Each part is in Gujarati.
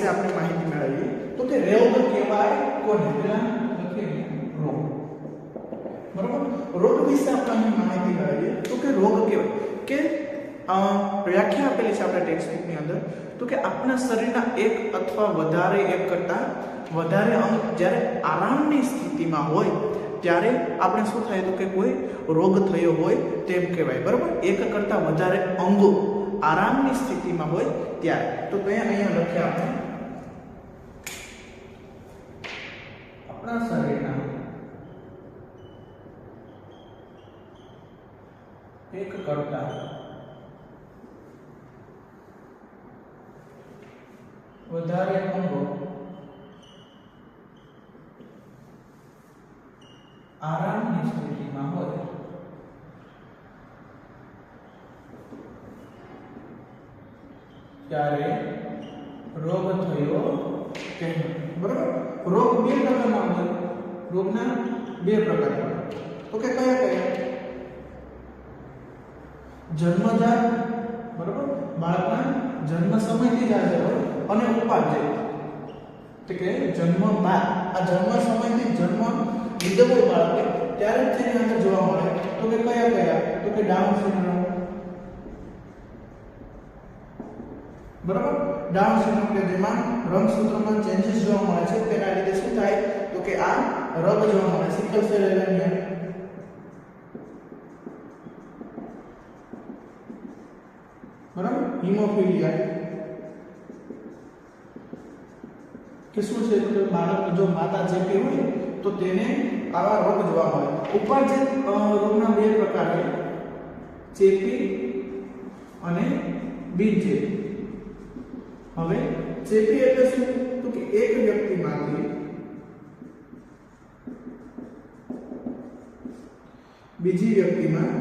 વિશે આપણે માહિતી મેળવીએ તો કે રોગ કહેવાય કોને પેલા લખીએ રોગ બરાબર રોગ વિશે આપણે માહિતી મેળવીએ તો કે રોગ કહેવાય કે વ્યાખ્યા આપેલી છે આપણા ટેક્સ્ટ બુકની અંદર તો કે આપણા શરીરના એક અથવા વધારે એક કરતાં વધારે અંગ જ્યારે આરામની સ્થિતિમાં હોય ત્યારે આપણે શું થાય તો કે કોઈ રોગ થયો હોય તેમ કહેવાય બરાબર એક કરતાં વધારે અંગો આરામની સ્થિતિમાં હોય ત્યારે તો અહીંયા લખ્યા આપણે આપણા શરીરના એક કરતાં વધારે અંગો આરામની સ્થિતિમાં હોય ત્યારે રોગ થયો કહેવાય બરાબર રોગ બે પ્રકારના હોય રોગના બે પ્રકાર હોય તો કે કયા કયા જન્મજાત બરાબર બાળકના જન્મ સમયથી જ હાજર હોય અને ઉપાર્જિત તો કે જન્મ બાદ આ જન્મ સમયથી જન્મ લીધો હોય બાળકે ત્યારે જ તેની અંદર જોવા મળે તો કે કયા કયા તો કે ડાઉન સિન્ડ્રોમ બરાબર ડાઉન સિન્ડ્રોમ કે જેમાં રંગસૂત્રમાં ચેન્જીસ જોવા મળે છે તેના લીધે શું થાય તો કે આ રોગ જોવા મળે સિકલ સેલ એનિમિયા બરાબર હિમોફિલિયા કે શું છે તો બાળક જો માતા ચેપી હોય તો તેને આવા રોગ જોવા મળે ઉપાર્જિત રોગના બે પ્રકાર છે ચેપી અને બિનચેપી હવે ચેપી એટલે શું તો કે એક વ્યક્તિમાંથી બીજી વ્યક્તિમાં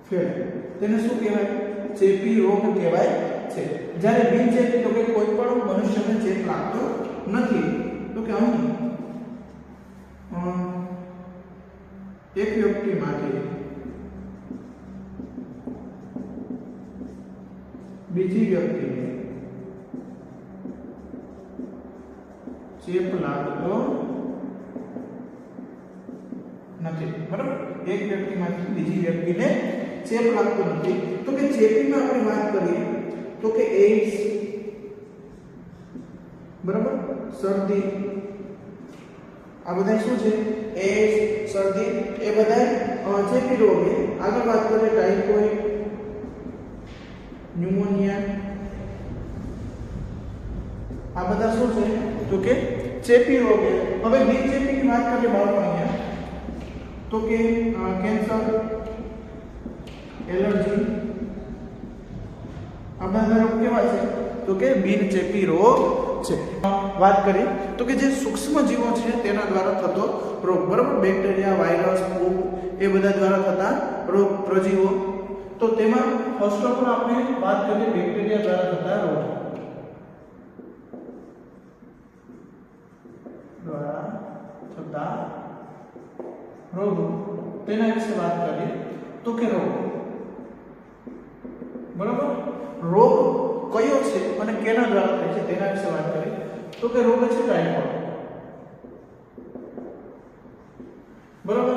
ફેલાય તેને શું કહેવાય ચેપી રોગ કહેવાય છે જ્યારે બિનચેપી તો કે કોઈ પણ મનુષ્યને ચેપ લાગતો નથી તો કે અહીં એક વ્યક્તિમાંથી બીજી વ્યક્તિને ચેપ લાગતો નથી બરાબર એક વ્યક્તિમાંથી બીજી વ્યક્તિને ચેપ લાગતો નથી તો કે ચેપીમાં આપણે વાત કરીએ તો કે એઇડ્સ બરાબર શરદી આ બધા શું છે એઇડ્સ શરદી એ બધા ચેપી રોગ છે આગળ વાત કરીએ ટાઇફોઇડ ન્યુમોનિયા આ બધા શું છે તો કે ચેપી રોગ છે હવે બિનચેપીની વાત કરીએ બાળકો અહીંયા તો કે કેન્સર એલર્જી આ બધા રોગ કેવા છે તો કે બિનચેપી રોગ છે વાત કરી તો કે જે સૂક્ષ્મ જીવો છે તેના દ્વારા થતો રોગ બરાબર બેક્ટેરિયા વાયરસ ફૂગ એ બધા દ્વારા થતા રોગ પ્રજીવો તો તેમાં ફર્સ્ટ ઓફ ઓલ આપણે વાત કરીએ બેક્ટેરિયા દ્વારા થતા રોગ દ્વારા થતા રોગ તેના વિશે વાત કરીએ તો કે રોગ બરાબર રોગ કયો છે અને કેના દ્વારા થાય છે તેના વિશે વાત કરીએ તો કે રોગ છે ટાઇફોઇડ બરાબર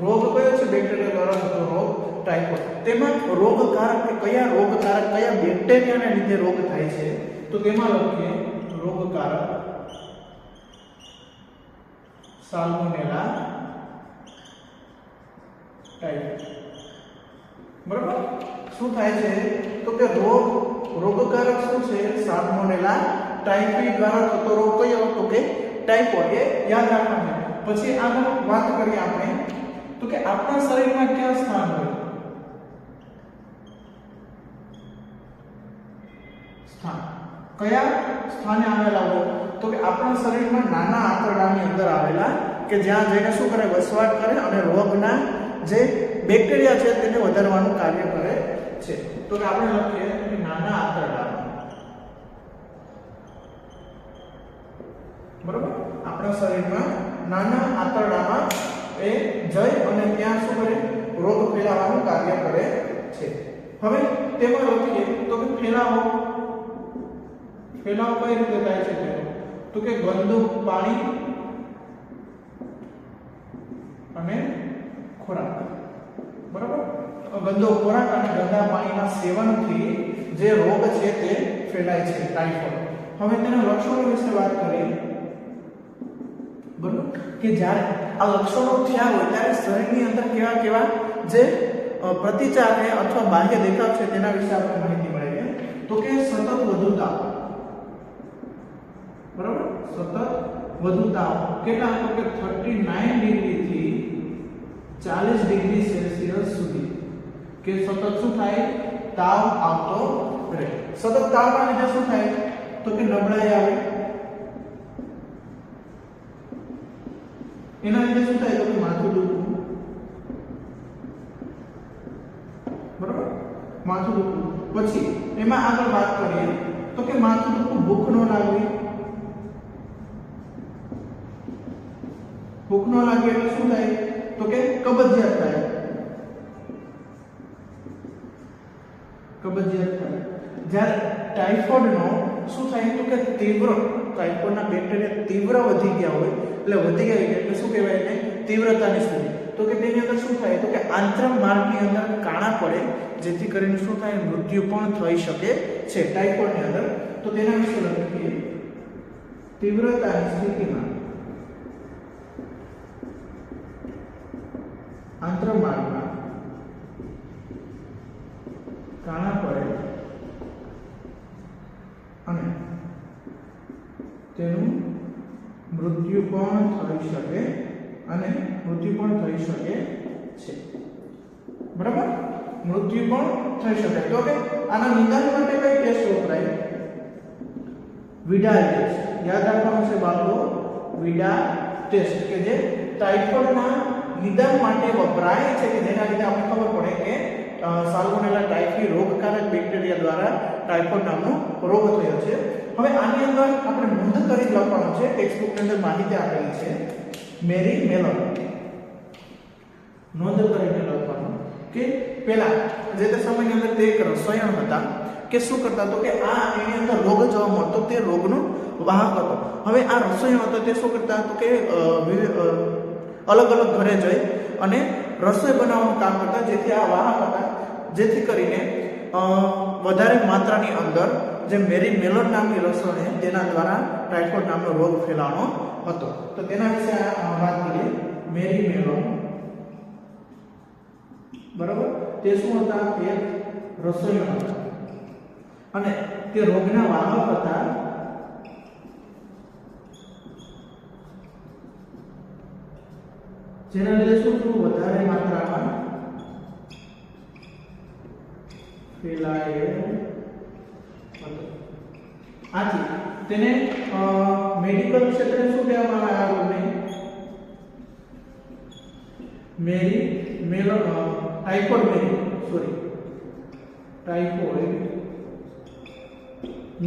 રોગ કયો છે બેક્ટેરિયા દ્વારા થતો રોગ ટાઇફોઇડ તેમાં રોગકારક કે કયા રોગકારક કયા બેક્ટેરિયાને લીધે રોગ થાય છે તો તેમાં લખીએ રોગકારક સાલ્મોનેલા ટાઇફસ બરાબર શું થાય છે તો કે રોગકારક શું છે સાલ્મોનેલા ટાઇફી દ્વારા થતો રોગ કયો તો કે ટાઇફોઇડ એ યાદ રાખવાનું છે પછી આગળ વાત કરીએ આપણે તો કે આપણા શરીરમાં ક્યાં સ્થાન હોય સ્થાન કયા સ્થાને આવેલા હોય તો કે આપણા શરીરમાં નાના આંતરડાની અંદર આવેલા કે જ્યાં જઈને શું કરે વસવાટ કરે અને રોગના જે બેક્ટેરિયા છે તેને વધારવાનું કાર્ય કરે છે તો કે આપણે લખીએ કે નાના આંતરડા બરોબર આપણા શરીરમાં નાના આંતરડામાં એ જઈ અને ત્યાં શું કરે રોગ ફેલાવાનું કાર્ય કરે છે હવે તેમાં લખીએ તો કે ફેલાવો ફેલાવ કઈ રીતે થાય છે તો કે ગંદુ પાણી અને ખોરાક, બરાબર? ગંદો ખોરાક અને ગંદા પાણીના સેવનથી જે રોગ છે તે ફેલાય છે, ટાઇફોઇડ. હવે તેના લક્ષણો વિશે વાત કરીએ, બરાબર? કે જ્યારે આ લક્ષણો થયા હોય ત્યારે શરીરની અંદર કેવા કેવા જે પ્રતિચાર છે અથવા બાહ્ય દેખાવ છે તેના વિશે આપણે માહિતી મળે તો કે સતત વધુ તાવ, બરાબર? સતત વધુ તાવ કેટલા તો કે 39 ડિગ્રી થી 40 ડિગ્રી સેલ્સિયસ સુધી કે સતત શું થાય? તાવ આવતો રહે. સતત તાવના લીધે શું થાય તો કે નબળાઈ આવે. એના લીધે શું થાય તો કે માથું દુખવું, બરાબર? માથું દુખવું. પછી એમાં આગળ વાત કરીએ તો કે માથું દુખવું, ભૂખ ન લાગવી. ભૂખ ન લાગે એટલે શું થાય તો કે કબજિયાત થાય. કબજિયાત થાય. જ્યારે ટાઇફોઇડનો શું થાય તો કે તીવ્ર, ટાઇફોઇડના બેક્ટેરિયા તીવ્ર વધી ગયા હોય એટલે વધી ગયા એટલે શું કહેવાય એને? તીવ્રતાની સ્થિતિ. તો કે તેની અંદર શું થાય તો કે આંતરિક માર્ગની અંદર કાણા પડે, જેથી કરીને શું થાય? મૃત્યુ પણ થઈ શકે છે ટાઇફોઇડની અંદર. તો તેના વિશે લખીએ, તીવ્રતાની સ્થિતિમાં આંતરમાર્ગમાં કાણા પડે અને તેનું મૃત્યુ પણ થઈ શકે છે, બરાબર? મૃત્યુ પણ થઈ શકે. તો કે આના નિદાન માટે કઈ ટેસ્ટ વપરાય? Widal test. યાદ રાખવાનું છે બાળકો, વિડા ટેસ્ટ કે જે ટાઇફોઇડના નિદાન માટે વપરાય છે, કે જેના લીધે આપણે ખબર પડે કે સાલ્મોનેલા ટાઇફી રોગકારક બેક્ટેરિયા દ્વારા ટાઇફોઇડ નામનો રોગ થયો છે. હવે આની અંદર આપણે નોંધ કરી લખવાનું છે, ટેક્સ્ટ બુકની અંદર માહિતી આપેલી છે. મેરી મેલોન નોંધ કરીને લખવાનું કે પહેલા જે તે સમયની અંદર તે એક રસાયણ હતા કે શું કરતા તો કે આ એની અંદર રોગ જોવા મળતો, તે રોગનો વાહક હતો. હવે આ રસાયણ હતો તે શું કરતા તો કે અલગ અલગ ઘરે જઈ અને રસોઈ બનાવવાનું કામ કરતા, જેથી આ વાહક હતા, જેથી કરીને વધારે માત્રાની અંદર જે મેરી મેલોન નામની રસોઈ તેના દ્વારા ટાઇફોઇડ નામનો રોગ ફેલાવાનો હતો. તો તેના વિશે વાત કરીએ. મેરી મેલોન, બરાબર? તે શું હતા? એક રસોઈયા હતા અને તે રોગના વાહક હતા. જેના લીધે શું વધારે માત્રામાં ફેલાય હતો. આથી તેને મેડિકલ ક્ષેત્રે શું કહેવામાં આવે? આ રોગને મેરી મેલોન, ટાઇફોઇડ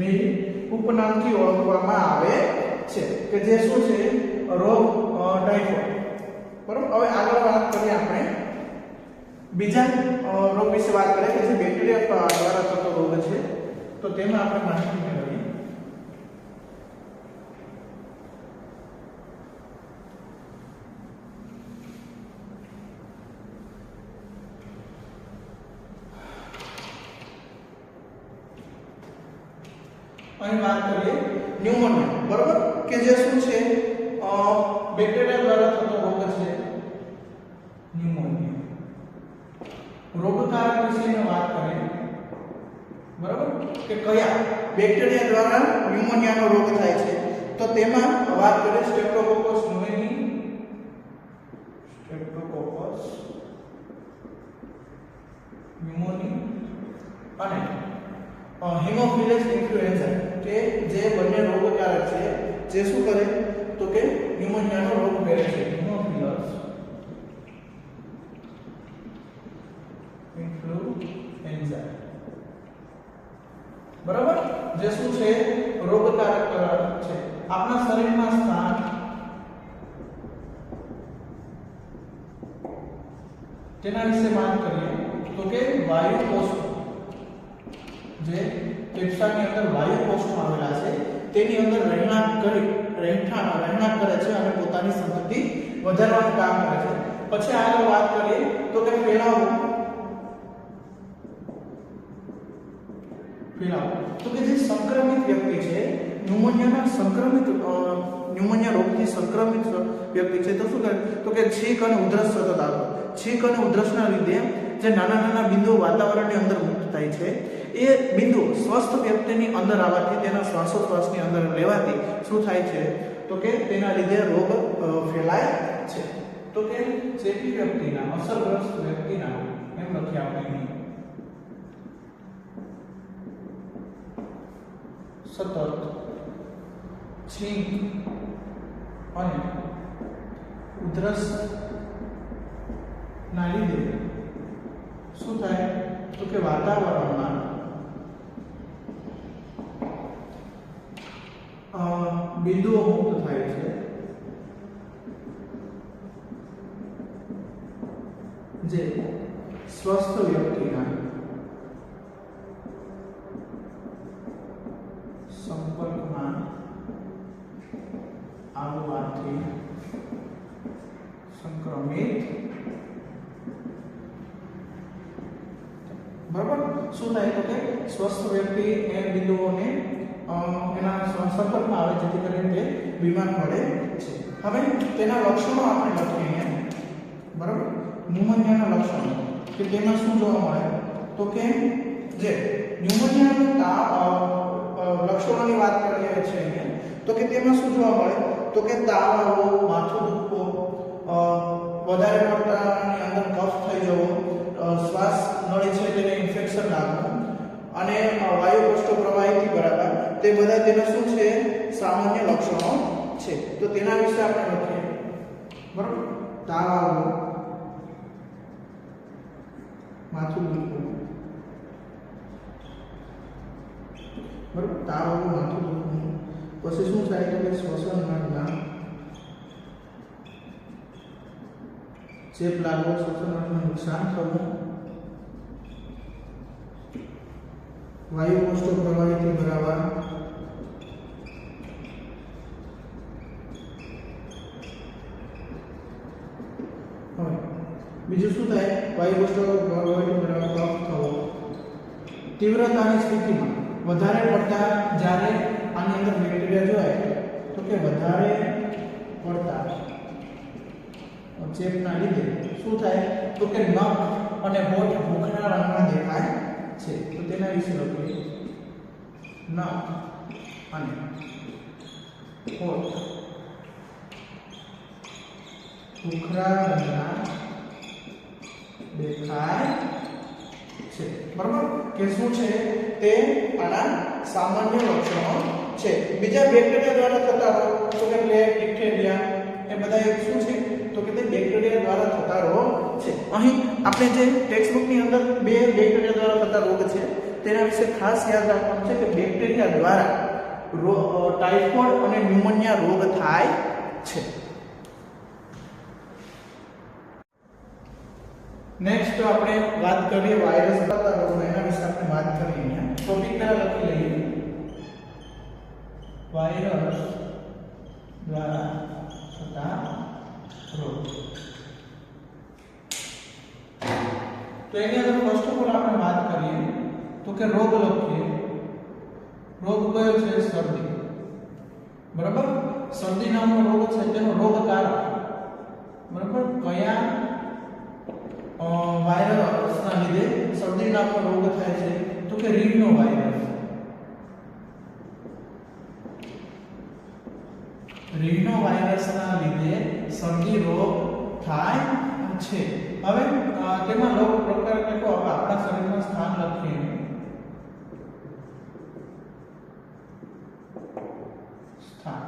મેરી ઉપનામથી ઓળખવામાં આવે છે, કે જે શું છે? રોગ ટાઇફોઇડ. બરાબર? હવે આગળ વાત કરીએ આપણે બીજા રોગ વિશે વાત કરીએ કે જે બેક્ટેરિયા દ્વારા થતો રોગ છે. તો તેમાં આપણે માહિતી મેળવીએ. અહીં વાત કરીએ ન્યુમોનિયા, બરાબર? કે જે શું છે? બેક્ટેરિયા દ્વારા થતો રોગ છે ન્યુમોનિયા. રોગકારક વિશેની વાત કરીએ, બરાબર? કે કયા બેક્ટેરિયા દ્વારા ન્યુમોનિયાનો રોગ થાય છે? તો તેમાં વાત કરીએ સ્ટ્રેપ્ટોકોકસ ન્યુમોનિયા, અને હિમોફિલસ ઇન્ફ્લુએન્ઝા, કે જે બંને રોગકારક છે, જે શું કરે તો કે ન્યુમોનિયાનો રોગ કરે છે. હિમોફિલસ ઇન્ફ્લુએન્ઝા, બરાબર? જે શું છે? રોગકારક છે. આપણા શરીરમાં સ્થાન તેના વિશે વાત કરીએ તો કે વાયુ કોષ, જે ફેફસાની અંદર વાયુ કોષો આવેલા છે તેની અંદર રહેણાંક કરે છે અને પોતાની સંતતિ વધારવાનું કામ કરે છે. પછી આગળ વાત કરીએ તો કે ફેલાવો તો કે જે સંક્રમિત વ્યક્તિ છે ન્યુમોનિયા રોગથી સંક્રમિત વ્યક્તિ છે તો શું કરે તો કે છીંક અને ઉધરસ સતત આવે. છીંક અને ઉધરસના લીધે જે નાના નાના બિંદુઓ વાતાવરણની અંદર મુક્ત થાય છે એ બિંદુ સ્વસ્થ વ્યક્તિની અંદર આવવાથી તેના શ્વાસોશ્વાસની અંદર લેવાથી શું થાય છે તો કે તેના લીધે રોગ ફેલાય છે. તો કે ચેપી વ્યક્તિના અસરગ્રસ્ત વ્યક્તિના એમ લખીએ આપણે સતત છીંક અને ઉધરસ ના લીધે શું થાય તો કે વાતાવરણમાં બિંદુઓ મુક્ત થાય છે જે સ્વસ્થ વ્યક્તિના સંપર્કમાં આવવાથી સંક્રમિત બરાબર શું થાય તો કે સ્વસ્થ વ્યક્તિ એ બિંદુઓને એના સંપર્કમાં આવે જેથી કરીને તે બીમાર પડે છે. હવે તેના લક્ષણો આપણે લખીએ અહીંયા બરાબર ન્યુમોનિયાના લક્ષણો કે તેમાં શું જોવા મળે તો કે જે ન્યુમોનિયાના લક્ષણોની વાત કરીએ છીએ અહીંયા તો કે તેમાં શું જોવા મળે તો કે તાવ આવવો, માથું દુખવું, વધારે પડતાની અંદર કફ થઈ જવો, શ્વાસ નળી છે તેને ઇન્ફેક્શન લાગવું અને વાયુ કોષો પ્રવાહીથી બરાબર તે બધા તેના શું છે સામાન્ય લક્ષણો છે. તો તેના વિશે આપણે લખીએ બરાબર તાવ આવવો, માથું દુખવું બરાબર તાવ આવવો, માથું દુખવું પછી શું થાય તો કે શ્વસન નળીમાં ચેપ લાગવો, શ્વસન નળીમાં નુકસાન થવું, વાયુ કોષો પ્રવાહીથી ભરાવા, બીજું શું થાય વાયુ કોષો પ્રવાહીથી ભરાવા, કફ થવો, તીવ્રતાની સ્થિતિમાં વધારે પડતા જ્યારે આની અંદર બેક્ટેરિયા જોવાય તો કે વધારે પડતા ચેપના લીધે શું થાય તો કે નખ અને હોઠ ભૂખના રંગમાં દેખાય છે. તો તેના વિશે લખીએ નખ અને હોઠ ભૂખરા રંગના દેખાય છે બરાબર કે શું છે તે આના સામાન્ય લક્ષણો છે. બીજા બેક્ટેરિયા દ્વારા થતા રોગ તો કે પ્લેગ, ડિફ્થેરિયા એ બધા શું છે તો કે તે બેક્ટેરિયા દ્વારા થતા રોગ છે. અહીં આપણે જે ટેક્સ્ટબુકની અંદર બે બેક્ટેરિયા દ્વારા થતા રોગ છે તેના વિશે ખાસ યાદ રાખવાનું છે કે બેક્ટેરિયા દ્વારા ટાઇફોઇડ અને ન્યુમોનિયા રોગ થાય છે. નેક્સ્ટ આપણે વાત કરીએ વાયરસ દ્વારા રોગો એના વિશે આપણે વાત કરીએ. અહીંયા ટોપિક પહેલા લખી લઈએ વાયરસ દ્વારા થતા રોગ. તો એની અંદર ફર્સ્ટ ઓફ ઓલ આપણે વાત કરીએ તો કે રોગ લખીએ. રોગ કયો છે શરદી બરાબર. શરદી નામનો રોગ છે તેનો રોગકારક બરાબર કયા વાયરસના લીધે શરદી નામનો રોગ થાય છે તો કે રીનો વાયરસ. રીનો વાયરસના લીધે શરદી રોગ થાય છે. હવે તેમાં રોગ પ્રકાર કેટલો આપણા શરીરમાં સ્થાન લખીએ સ્થાન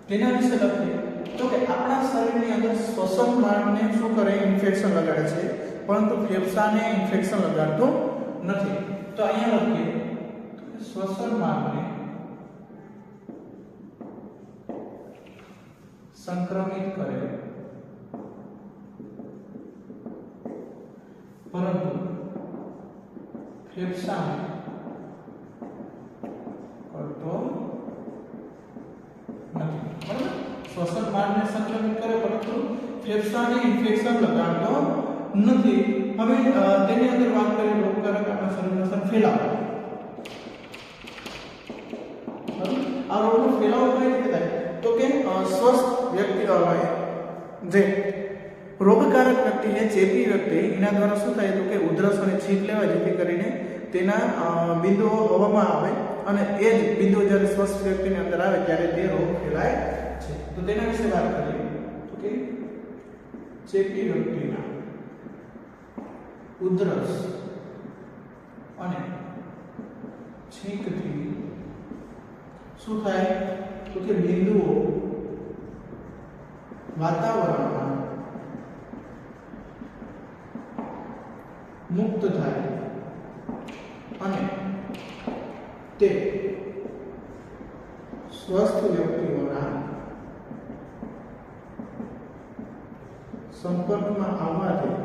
તેના વિશે લખીએ તો કે આપણા શરીરની અંદર શ્વસન માર્ગને શું કરે ઇન્ફેક્શન લગાડે છે પરંતુ ફેફસાને ઇન્ફેક્શન લગાડતું નથી. તો અહીંયા લખીએ શ્વસન માર્ગને સંક્રમિત કરે પરંતુ ફેફસાને નથી, બરાબર? શ્વસન માર્ગને સંક્રમિત કરે પરંતુ ફેફસાને ઇન્ફેક્શન લગાડતો નથી. હવે તેની અંદર વાત કરીએ રોગકારક આપણા શરીરની અંદર ફેલાવો. આ રોગનો ફેલાવો કઈ રીતે થાય? તો કે સ્વસ્થ વ્યક્તિ જે રોગકારક વ્યક્તિ છે, ચેપી વ્યક્તિ, એના દ્વારા શું થાય તો કે ઉધરસ અને છીંક લેવાય, જેથી કરીને તેના બિંદુઓ હવામાં આવે અને એ જ બિંદુઓ જ્યારે સ્વસ્થ વ્યક્તિની અંદર આવે ત્યારે તે રોગ ફેલાય છે. તો તેના વિશે વાત કરીએ તો કે ચેપી વ્યક્તિના ઉધરસ અને છીંકથી શું થાય તો કે બિંદુઓ વાતાવરણમાં મુક્ત થાય અને તે સ્વસ્થ વ્યક્તિઓના સંપર્કમાં આવવાથી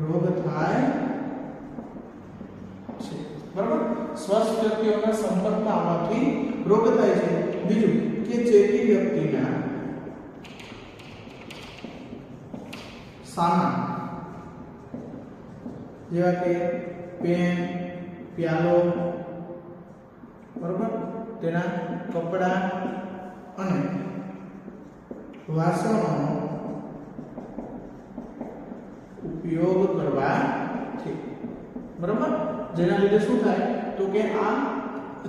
રોગ થાય છે, બરાબર? સ્વસ્થ વ્યક્તિઓના સંપર્કમાં આવવાથી રોગ થાય છે. બીજું કે ચેપી વ્યક્તિના સામાન જેવા કે પેન, પ્યાલો, બરાબર, તેના કપડા અને વાસણોનો ઉપયોગ કરવાથી, બરાબર, જેના લીધે શું થાય તો કે આ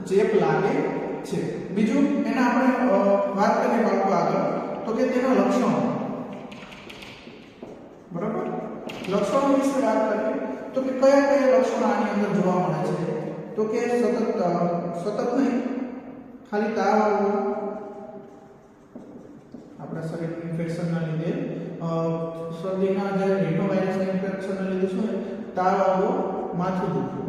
ચેપ લાગે છે. બીજું એના આપણે વાત કરીએ બાળકો આગળ તો કે તેના લક્ષણો, બરાબર, લક્ષણો વિશે વાત કરીએ તો કે કયા કયા લક્ષણો આની અંદર જોવા મળે છે? તો કે સતત નહીં, ખાલી તાવ આવવો, આપણા શરીરમાં ઇન્ફેક્શનના લીધે શરદીના જે રેનોવાયરસના ઇન્ફેક્શનના લીધે શું તાવ આવવો, માથું દુખવું,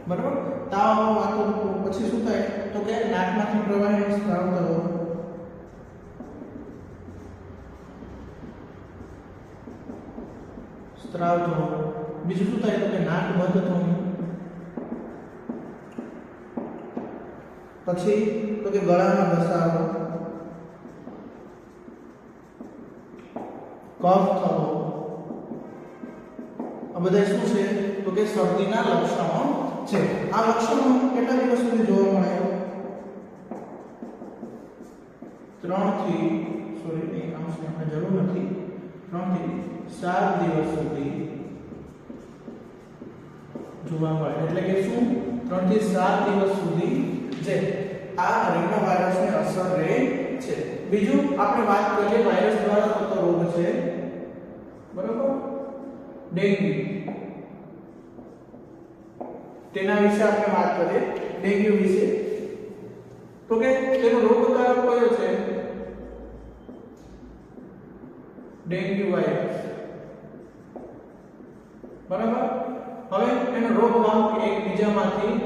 બરાબર, તાવ આવવો, માથું દુખવું. પછી શું થાય તો કે નાકમાંથી પ્રવાહીનો સ્ત્રાવ થવો, સ્ત્રાવ થવો. બીજું શું થાય તો કે નાક બંધ થવું. પછી તો કે ગળામાં ઘસારો, કફ થવો. આ બધા શું છે તો કે શરદીના લક્ષણો છે. આ લક્ષણો કેટલા દિવસ સુધી જોવા મળે? 3 થી આપણે જરૂર નથી, 3 થી 7 દિવસ સુધી જોવા મળે. એટલે કે શું 3 થી 7 દિવસ સુધી જે આ રેનોવાયરસની અસર રહે છે. બીજું આપણે વાત કરીએ વાયરસ દ્વારા થતો રોગ છે, બરાબર, ડેન્ગ્યુ. તેના વિશે આપણે વાત કરીએ, ડેન્ગ્યુ વિશે. તો કે તેનો રોગકારક કયો છે? ડેન્ગ્યુ વાયરસ, બરાબર. હવે એનો રોગવાહક એકબીજામાંથી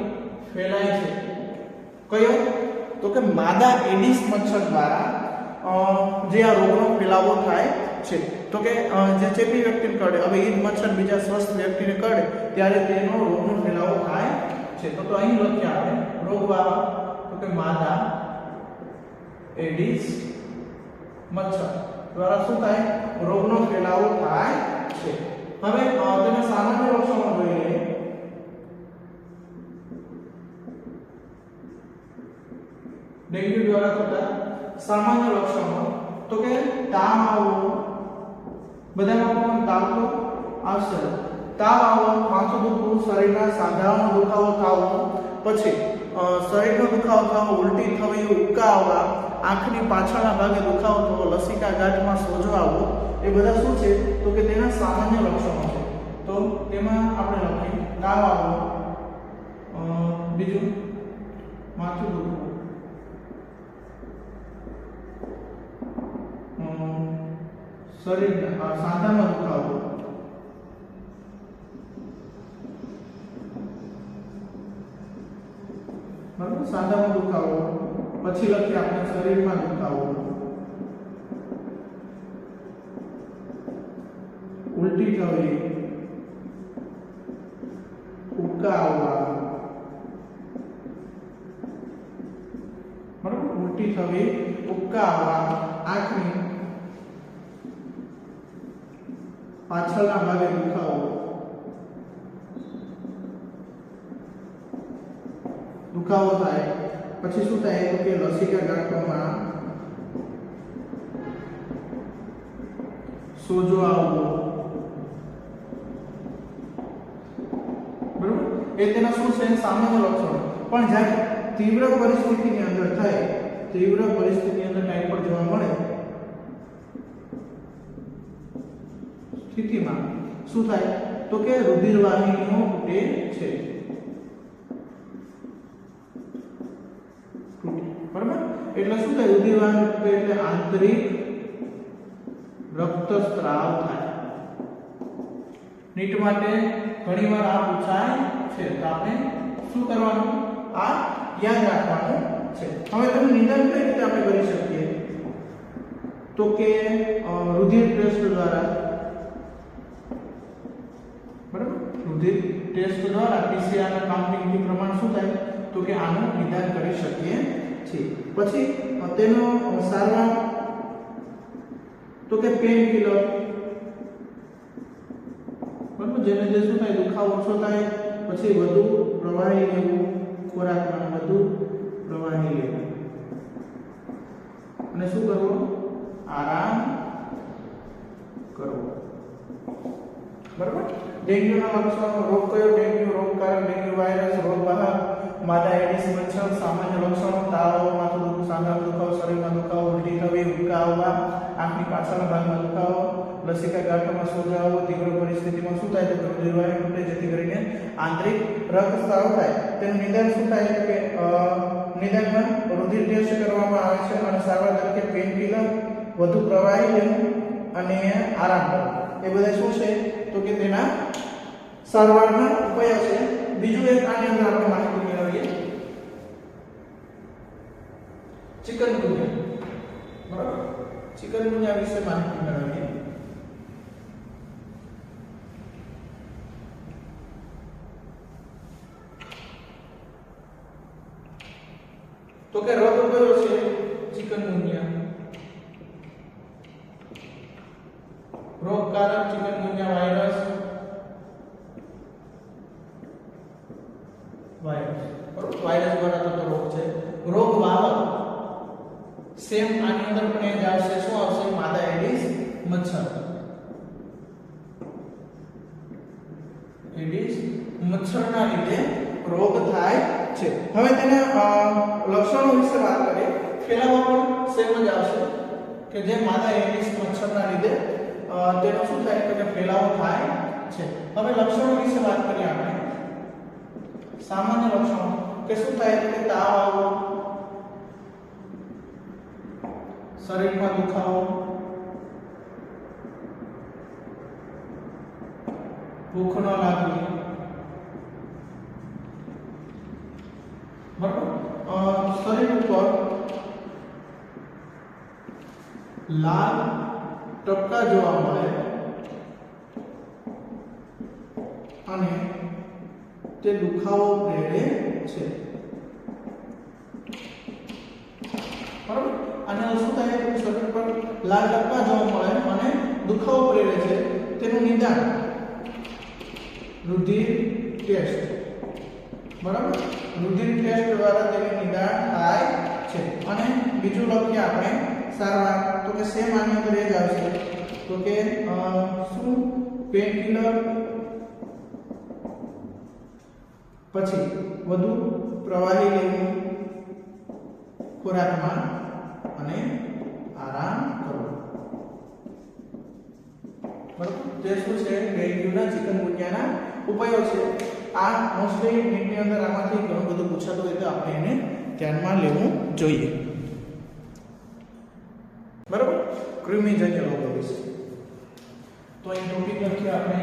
ફેલાય છે. કયો? તો કે માદા એડિસ મચ્છર દ્વારા જે આ રોગનો ફેલાવો થાય છે. તો કે જે ચેપી વ્યક્તિને કરડે, હવે એ જ મચ્છર બીજા સ્વસ્થ વ્યક્તિને કરડે ત્યારે તેનો રોગનો ફેલાવો થાય છે. તો અહીં લખીએ આપણે રોગવાહક તો કે માદા એડિસ મચ્છર દ્વારા શું થાય? રોગનો ફેલાવો થાય છે. હવે તેના સામાન્ય લક્ષણો જોઈએ. ડેન્ગ્યુ દ્વારા થતા સામાન્ય લક્ષણો તો કે તાવ આવવો, બધામાં પણ તાવ તો આવશે. તાવ આવવો, માથું દુખવું, શરીરના સાંધાનો દુખાવો થવો, પછી શરીરનો દુખાવો થવો, ઉલટી થવી, ઉબકા આવવા, આંખની પાછળના ભાગે દુખાવો થવો, લસિકા ગાંઠમાં સોજો આવવો, એ બધા શું છે તો કે તેના સામાન્ય લક્ષણો છે. તો તેમાં આપણે લખીએ તાવ આવવો, બીજું માથું દુખવું, શરીરના સાંધામાં દુખાવો, બરાબર, સાંધામાં દુખાવો. પછી લખીએ આપણે શરીરમાં દુખાવો, ઉલટી થવી, ઉબકા આવવા, ઉલટી થવી, ઉબકા આવવા, આંખની પાછળના ભાગે દુખાવો થાય. પછી શું થાય તો કે લસિકા ગાંઠોમાં સોજો આવવો. બરોબર, એ તેના શું છે સામાન્ય લક્ષણો. પણ જ્યારે તીવ્ર પરિસ્થિતિની અંદર થાય, તીવ્ર પરિસ્થિતિની અંદર ટાઇફોઇડ જોવા મળે સ્થિતિમાં શું થાય તો કે રુધિર વાહિનીઓ તૂટે છે. બરાબર, એટલે શું થાય રુધિર વાહિનીઓ તૂટે એટલે આંતરિક રક્તસ્રાવ થાય. નીટ માટે ઘણીવાર આ પૂછાય છે, તો આપણે શું કરવાનું આ યાદ રાખવાનું છે. હવે તેનું નિદાન કઈ રીતે આપણે કરી શકીએ તો કે રુધિર ટેસ્ટ દ્વારા. બરાબર, રુધિર ટેસ્ટ દ્વારા પીસીઆર ના કાઉન્ટિંગ થી પ્રમાણ શું થાય તો કે આનું નિદાન કરી શકીએ છીએ. પછી તેનો સારવાર તો કે પેન કિલર. બરાબર, જેને જે શું થાય દુખાવો ઓછો થાય, પછી વધુ પ્રવાહી લેવું, ખોરાકમાં વધુ પ્રવાહી લેવું, અને શું કરવું આરામ કરવો. બરાબર, ડેન્ગ્યુના લક્ષણો. રોગ કયો? ડેન્ગ્યુ રોગકારક ડેન્ગ્યુ વાયરસ, રોગવાહક માદા એડિસ મચ્છર. સામાન્ય લક્ષણો તાવ, માથું દુખવું, સાંધાનો દુખાવો, શરીરમાં દુખાવો, ઉલટી થવી, ઉબકા આવવા, આંખની પાછળના ભાગમાં દુખાવો, લસિકા ગાંઠોમાં સોજા આવવો. તીવ્ર પરિસ્થિતિમાં શું થાય તો રુધિર વાહિની તૂટે, જેથી કરીને આંતરિક રક્તસ્રાવ થાય. તેનું નિદાન શું થાય તો કે નિદાનમાં રુધિર ટેસ્ટ કરવામાં આવે છે અને સારવાર તરીકે પેન કિલર, વધુ પ્રવાહી લેવું અને આરામ કરવો. એ બધા શું છે તો કે તેના સારવારના ઉપાયો છે. બીજું એક આની અંદર આપણે માહિતી મેળવીએ ચિકનગુનિયા. બરાબર, ચિકનગુનિયા વિશે માહિતી મેળવીએ. તો કે રોગ કયો છે ચિકનગુનિયા? રોગકારક ચિકનગુનિયા વાયરસ. વાયરસ દ્વારા થતો રોગ છે. રોગવાહક સેમ આની અંદર પણ એ જ આવશે. શું આવશે? માદા એડિસ મચ્છર. એડિસ મચ્છરના લીધે રોગ થાય છે. હવે તેના લક્ષણો વિશે વાત કરીએ. ફેલાવો પણ સેમ જ આવશે કે જે માદા એડિસ મચ્છરના લીધે તેનો શું થાય તો કે ફેલાવો થાય છે. હવે લક્ષણો વિશે વાત કરીએ આપણે. સામાન્ય લક્ષણો કે શું થાય તો કે તાવ આવવો, શરીરમાં દુખાવો, ભૂખ ન લાગવી. બરાબર, શરીર ઉપર લાલ ટપકા જોવા મળે અને તે દુખાવો પ્રેરે છે. બરાબર, અને શું થાય તો શરીર પર લાલ ટપકા જોવા મળે અને દુખાવો પ્રેરે છે. તેનું નિદાન રુધિર ટેસ્ટ. બરાબર, રુધિર ટેસ્ટ દ્વારા તેનું નિદાન થાય છે. અને બીજું લખીએ આપણે સારવાર તો કે સેમ આની અંદર એ જ આવશે તો કે શું પેન કિલર, પછી વધુ પ્રવાહી લેવું, ખોરાકમાં અને આરામ કરવો. બરાબર, તે શું છે ડેન્ગ્યુના ચિકનગુનિયાના ઉપાયો છે. આ મોસ્ટલી નીટની અંદર આમાંથી ઘણું બધું પૂછાતું હોય તો આપણે એને ધ્યાનમાં લેવું જોઈએ. બરાબર, કૃમિજન્ય રોગો વિશે તો અહીં ટોપિક લખીએ આપણે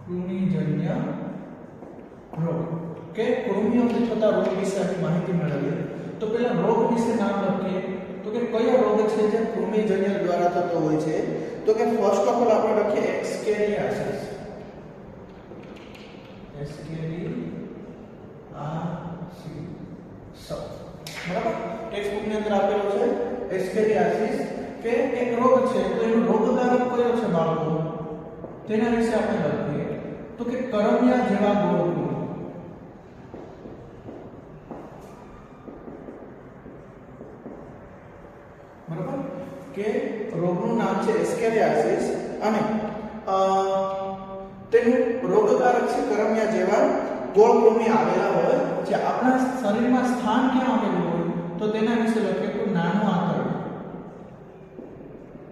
કૃમિજન્ય રોગ કે કૃમિઓથી થતા રોગ વિશે આપણે માહિતી મેળવીએ. તો પહેલા રોગ વિશે નામ લખીએ તો કે કયો રોગ છે જે કૃમિજન્ય દ્વારા થતો હોય છે તો કે ફર્સ્ટ ઓફ ઓલ આપણે લખીએ એસ્કેરિયાસિસ. ની અંદર આપેલો છે એસ્કેરિયાસિસ કે એક રોગ છે, તો એનો રોગકારક કયો છે બાળકો, તેના વિશે આપણે લખીએ તો કે કરમિયા જેવા ગોળકૃમિ. બરાબર કે રોગનું નામ છે એસ્કેરિયાસિસ અને તેનું રોગકારક છે કરમિયા જેવા ગોળકૃમિ આવેલા હોય જે આપણા શરીરમાં સ્થાન ક્યાં આવેલું હોય તો તેના વિશે લખીએ તો નાનું આંતરડું.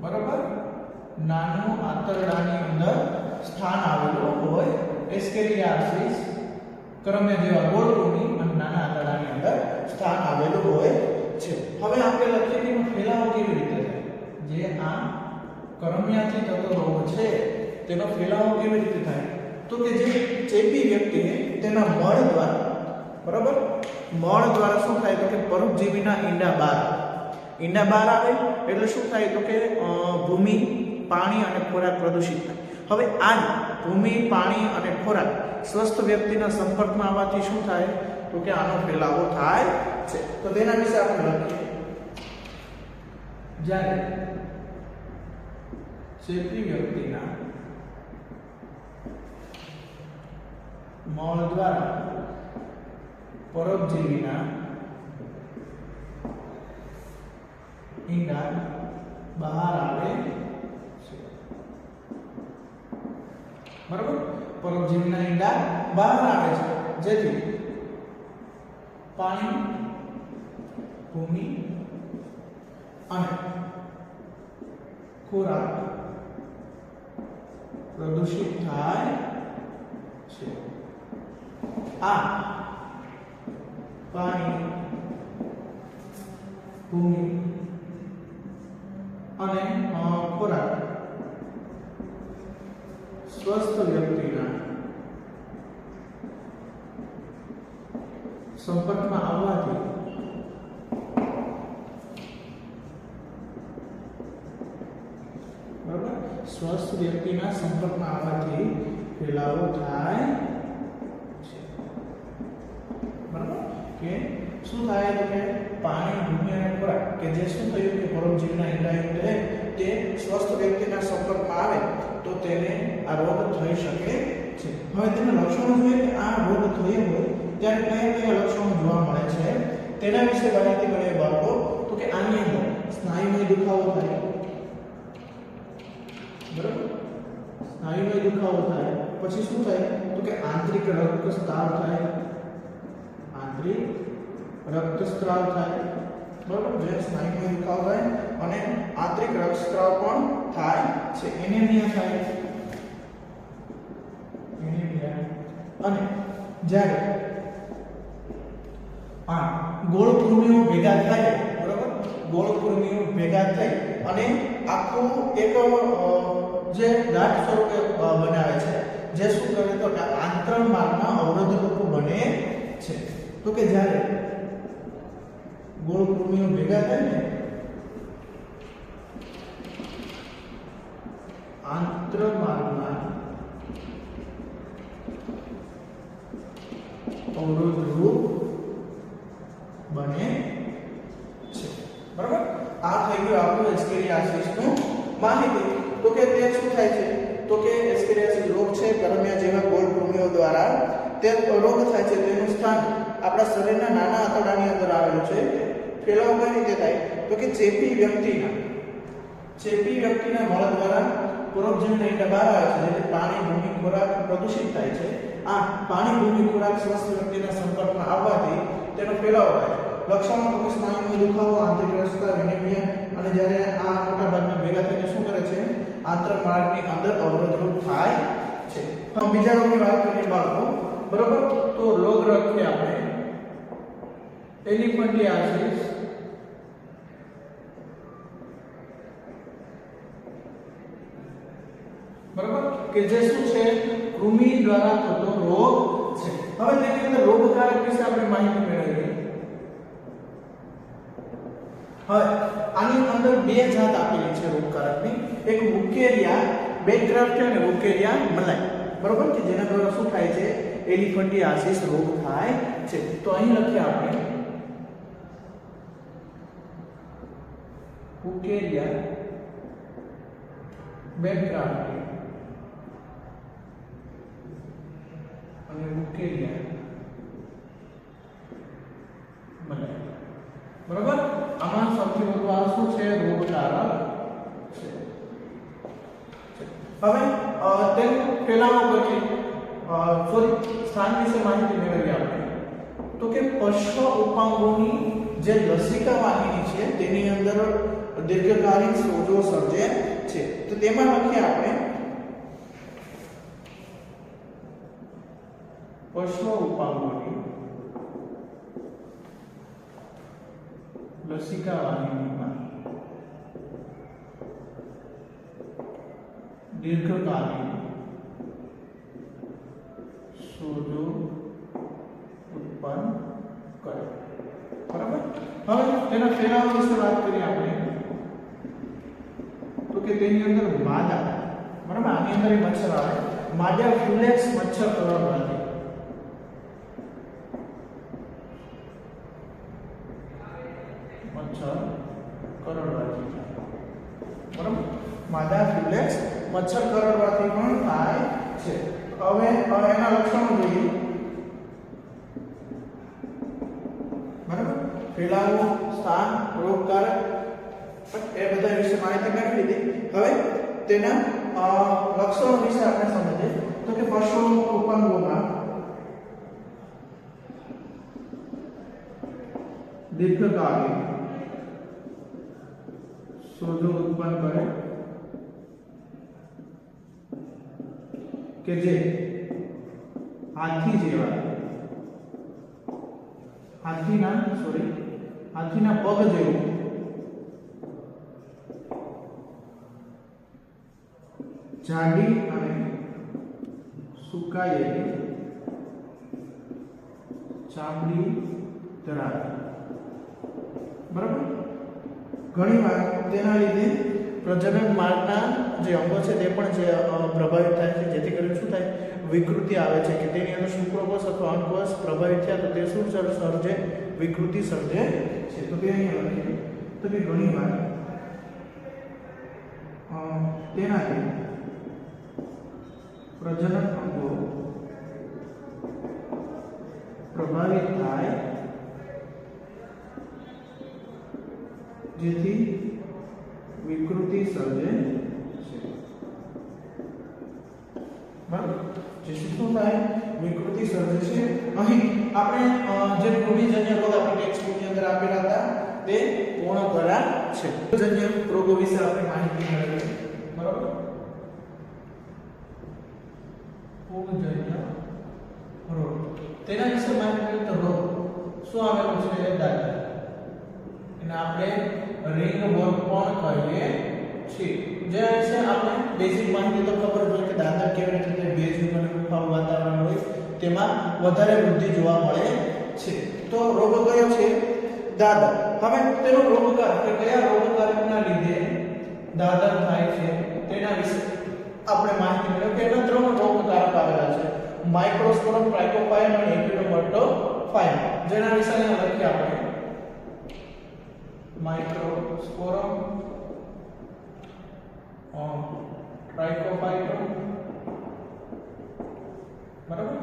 બરાબર, નાનું આંતરડાની અંદર સ્થાન આવેલું હોય એસ્કેરિયાસિસ કરમિયા જેવા ગોળકૃમિ અને નાના આંતરડાની અંદર સ્થાન આવેલું હોય છે. હવે આપણે લખીએ કે એનો ફેલાવો કેવી રીતે થાય. જે આ કરમિયાથી થતો રોગ છે તેનો ફેલાવો કેવી રીતે થાય તો કે જે ચેપી વ્યક્તિને તેના મળ દ્વારા, બરાબર, મળ દ્વારા શું થાય તો કે પરોપજીવીના ઈંડા બહાર આવે એટલે શું થાય તો કે ભૂમિ, પાણી અને ખોરાક પ્રદૂષિત થાય. હવે આ ભૂમિ, પાણી અને ખોરાક સ્વસ્થ વ્યક્તિના સંપર્કમાં આવવાથી શું થાય તો કે આનો ફેલાવો થાય છે. તો તેના વિશે આપણે લખીએ. જ્યારે ચેપી વ્યક્તિના મળ દ્વારા પરોપજીવીના ઈંડા બહાર આવે છે. બરાબર, પરોપજીવીના ઈંડા બહાર આવે છે જેથી પાણી, ભૂમિ અને ખોરાક પ્રદૂષિત થાય છે. આ પાણી, ભૂમિ અને ખોરાક સ્વસ્થ વ્યક્તિના સંપર્કમાં આવવાથી બરાબર, સ્વસ્થ વ્યક્તિના સંપર્કમાં આવવાથી ફેલાવો થાય છે. બરાબર કે શું થાય તો કે પાણી, ભૂમિ અને ખોરાક કે જે શું થયું કે પરોપજીવીના ઈંડા તે સ્વસ્થ વ્યક્તિના સંપર્કમાં આવે તો તેને આ રોગ થઈ શકે છે. હવે તેના લક્ષણો જોઈએ કે આ રોગ થયો હોય ત્યારે કયા કયા લક્ષણો જોવા મળે છે તેના વિશે માહિતી મળે બાળકો. તો કે આની અંદર સ્નાયુમય દુખાવો થાય. બરાબર, સ્નાયુમય દુખાવો થાય. પછી શું થાય તો કે આંતરિક રક્તસ્રાવ થાય. આંતરિક રક્તસ્રાવ થાય. બરાબર, જે સ્નાયુમય દુખાવો થાય અને આંતરિક રક્તસ્રાવ પણ થાય છે. એનેમિયા થાય. એનેમિયા અને જ્યારે ગોળકૃમિઓ ભેગા થાય, બરાબર, ગોળકૃમિઓ ભેગા થઈ અને આખું એક જે ગાંઠ સ્વરૂપે બનાવે છે જે શું કરે તો કે આંતરણ માર્ગના અવરોધરૂપ બને છે. તો કે જ્યારે ગોળકૃમિઓ ભેગા થાય ને આંતરણ માર્ગના અવરોધરૂપ બને છે. બરાબર, આ થઈ ગયું આપણું એસ્કેરિયાસિસનું માહિતી. તો કે તે શું થાય છે તો કે એસ્કેરિયાસિસ રોગ છે કરમિયા જેવા ગોળકૃમિઓ દ્વારા તે રોગ થાય છે. તેનું સ્થાન આપણા શરીરના નાના આંતરડાની અંદર આવેલું છે. ફેલાવો કઈ રીતે થાય તો કે ચેપી વ્યક્તિના મળ દ્વારા પરોપજીવીના ઈંડા બહાર આવે છે જેથી પાણી, ભૂમિ, ખોરાક પ્રદૂષિત થાય છે. આ પાણી, ભૂમિ, ખોરાક સ્વસ્થ વ્યક્તિના સંપર્કમાં આવવાથી તેનો ફેલાવો થાય. લક્ષણો તો કે સ્નાયુમય દુખાવો, આંતરિક રક્તસ્રાવ, એનેમિયા અને જ્યારે આ મોટા ભાગના ભેગા થઈને શું કરે છે આંતર માર્ગની અંદર અવરોધરૂપ થાય છે. બીજા રોગની વાત કરીએ બાળકો. બરાબર, તો રોગ લખીએ આપણે એલિફન્ટિયાસિસ. બરાબર, કે જે શું છે કૃમિ દ્વારા થતો રોગ છે. હવે તેની અંદર રોગકારક વિશે આપણે માહિતી મેળવીએ. હવે આની અંદર બે જાત આપેલી છે રોગકારકની. એક વુકેરિયા બેકગ્રાફ્ટ અને વુકેરિયા મલાઈ. બરાબર, કે જેના દ્વારા શું થાય છે એલિફન્ટિયાસિસ રોગ થાય છે. તો અહીં લખીએ આપણે ઉકેલ્યા બેકગ્રાઉન્ડ અને ઉકેલ્યા મને બરાબર. આમાં સૌથી વધુ આ શું છે? રોગકારક છે. હવે તેનું ફેલાવો કરીએ, સ્થાન વિશે માહિતી મેળવીએ આપણે. તો કે પશ્ચ ઉપાંગોની જે લસિકા વાહિની છે તેની અંદર દીર્ઘકાલીન સોજો સર્જે છે. તો તેમાં લખીએ આપણે પશ્ચ ઉપાંગોની લસિકા વાહિનીમાં દીર્ઘકાલીન સોજો ઉત્પન્ન કરે. બરાબર. હવે તેના ફેલાવા વિશે વાત કરીએ આપણે. તો કે તેની અંદર માદા, બરાબર, આની અંદર મચ્છર આવે. માદા ફ્યુલેક્સ મચ્છર કરોડરજ્જુ, મચ્છર કરોડરજ્જુ, બરાબર. માદા ફ્યુલેક્સ મચ્છર કરોડરજ્જુ પણ થાય છે. હવે એના લક્ષણો જોઈએ. બરાબર. ફેલાવો, સ્થાન, રોગકારક, એ બધા વિશે માહિતી મેળવી લીધી. હવે તેના લક્ષણો વિશે આપણે સમજીએ. તો કે પશુ ઉપાંગોમાં દીર્ઘકાલીન સોજો ઉત્પન્ન કરે કે જે હાથી જેવા, હાથીના પગ જેવું જાડી અને સુકાયેલી ચામડી ધરાવે. બરાબર. ઘણીવાર તેના લીધે પ્રજનન માર્ગના જે અંગો છે તે પણ જે પ્રભાવિત થાય છે, જેથી કરીને શું થાય? વિકૃતિ આવે છે કે તેની અંદર શુક્રકોષ અથવા અંડકોષ પ્રભાવિત થયા તો તે શું સર્જે? વિકૃતિ સર્જે છે. તો તે અહીંયા લખીએ. તો કે ઘણીવાર તેનાથી પ્રજનન અંગો પ્રભાવિત થાય જેથી વિકૃતિ સર્જે છે. બરાબર. જેથી શું થાય? વિકૃતિ સર્જે છે. અહીં આપણે જે કૃમિજન્ય રોગ આપણે ટેક્સ્ટબુકની અંદર આપેલા હતા તે પૂર્ણ કર્યા છે. કૃમિજન્ય રોગો વિશે આપણે માહિતી મેળવી. બરાબર. કૃમિજન્ય રોગ, તેના વિશે માહિતી મેળવી. તો રોગ શું આવેલું છે? દાદર. એને આપણે રિંગ વર્મ પણ કહીએ છીએ. જે વિશે આપણે બેઝિક માહિતી તો ખબર જ હોય કે દાદર કેવી રીતે ભેજનું અને હૂંફાળું વાતાવરણ હોય તેમાં વધારે વૃદ્ધિ જોવા મળે છે. તો રોગ કયો છે? દાદર. હવે તેનો રોગકારક કે કયા રોગકારકના લીધે દાદર થાય છે તેના વિશે આપણે માહિતી મેળવીએ. એના 3 રોગકારક આવેલા છે: માઇક્રોસ્પોરમ, ટ્રાઇકોફાયમ અને એપિડોમર્ટોફાયમ. જેના વિશે અહીંયા લખીએ આપણે. માઇક્રોસ્પોરમ, ટ્રાઇકોફાયટોમ, બરાબર,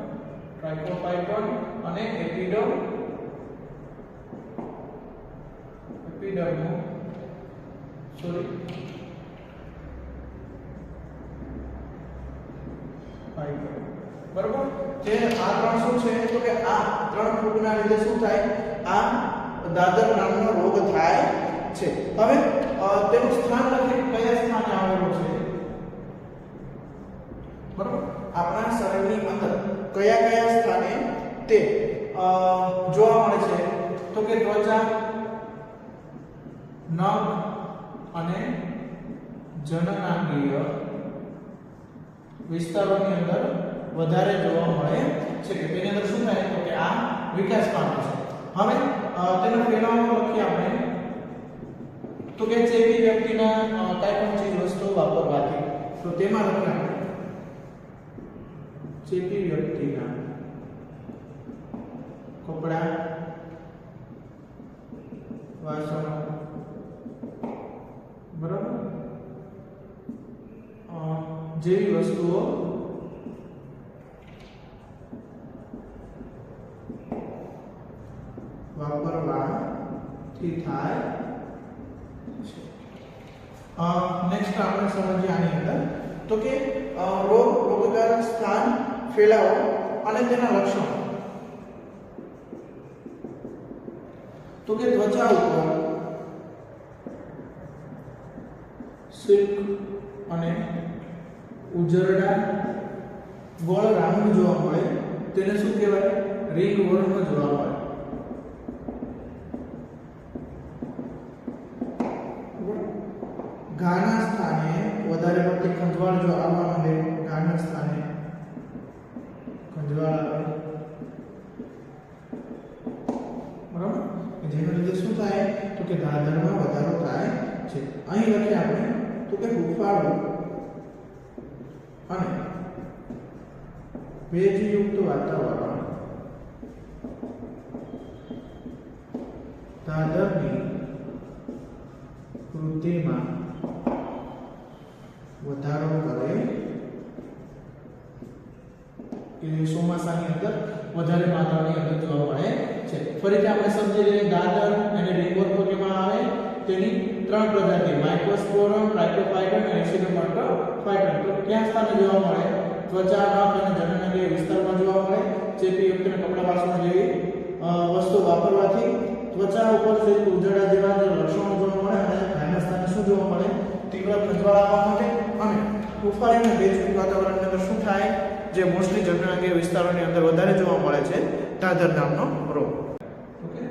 ટ્રાઇકોફાયટોમ અને બરાબર. જે આ 3 શું છે? તો કે આ 3 ફૂગના લીધે શું થાય? આ દાદર નામનો રોગ થાય છે. હવે તેનું સ્થાન લખીએ. કયા સ્થાને આવેલું છે? બરાબર. આપણા શરીરની અંદર કયા સ્થાને તે જોવા મળે છે? તો કે ત્વચા, નખ અને જનનાંગીય વિસ્તારોની અંદર વધારે જોવા મળે છે. કે તેની અંદર શું થાય? તો કે આ વિકાસ પામે છે. હવે તેનો ફેલાવો લખીએ આપણે. તો કે ચેપી વ્યક્તિના કઈ પણ ચીજ વસ્તુ વાપરવાથી. તો તેમાં લખીએ આપણે ચેપી વ્યક્તિના કપડા, વાસણો બરાબર જેવી વસ્તુઓ વાપરવાથી થાય છે. નેક્સ્ટ આપણે સમજીએ આની અંદર તો કે રોગકારક સ્થાન, ફેલાવો અને તેના લક્ષણો. તો કે ત્વચા ઉપર સિલ્ક અને ઉજરડા ગોળ રાઉન્ડ જોવા મળે તેને શું કહેવાય? રિંગ વર્મ જોવા મળે. ઘાના સ્થાને વધારે પડતી ખંજવાળ જો આવવા માંડે, ઘાના સ્થાને ખંજવાળ આવે બરાબર, જેના લીધે શું થાય તો કે દાદરમાં વધારો થાય છે. અહીં લખીએ આપણે તો કે હૂંફાળું અને ભેજયુક્ત વાતાવરણ દાદરની વૃદ્ધિમાં વધારો કરે કે ચોમાસાની અંદર વધારે માત્રાની અંદર જોવા મળે છે. ફરીથી આપણે સમજી લઈએ દાદર અને રિંગવર્મ તો કેમાં આવે? તેની ત્રણ પ્રજાતિ માઇક્રોસ્પોરમ, ટ્રાઇકોફાઇટન અને એસિડોફાઇટન. તો ક્યાં સ્થાને જોવા મળે? ત્વચા, નખ અને જનનેન્દ્રિય વિસ્તારમાં જોવા મળે. ચેપી વ્યક્તિને કપડા વાસણ જેવી વસ્તુ વાપરવાથી ત્વચા ઉપર સિલ્ક, ઉજરડા જેવા લક્ષણો જોવા મળે અને ઘાના સ્થાને શું જોવા મળે? તીવ્ર ખંજવાળ આવવા માટે અને હૂંફાળીને ભેજયુક્ત વાતાવરણની અંદર શું થાય? જે મોસ્ટલી જનનેન્દ્રિય વિસ્તારોની અંદર વધારે જોવા મળે છે, દાદર નામનો રોગ. ઓકે,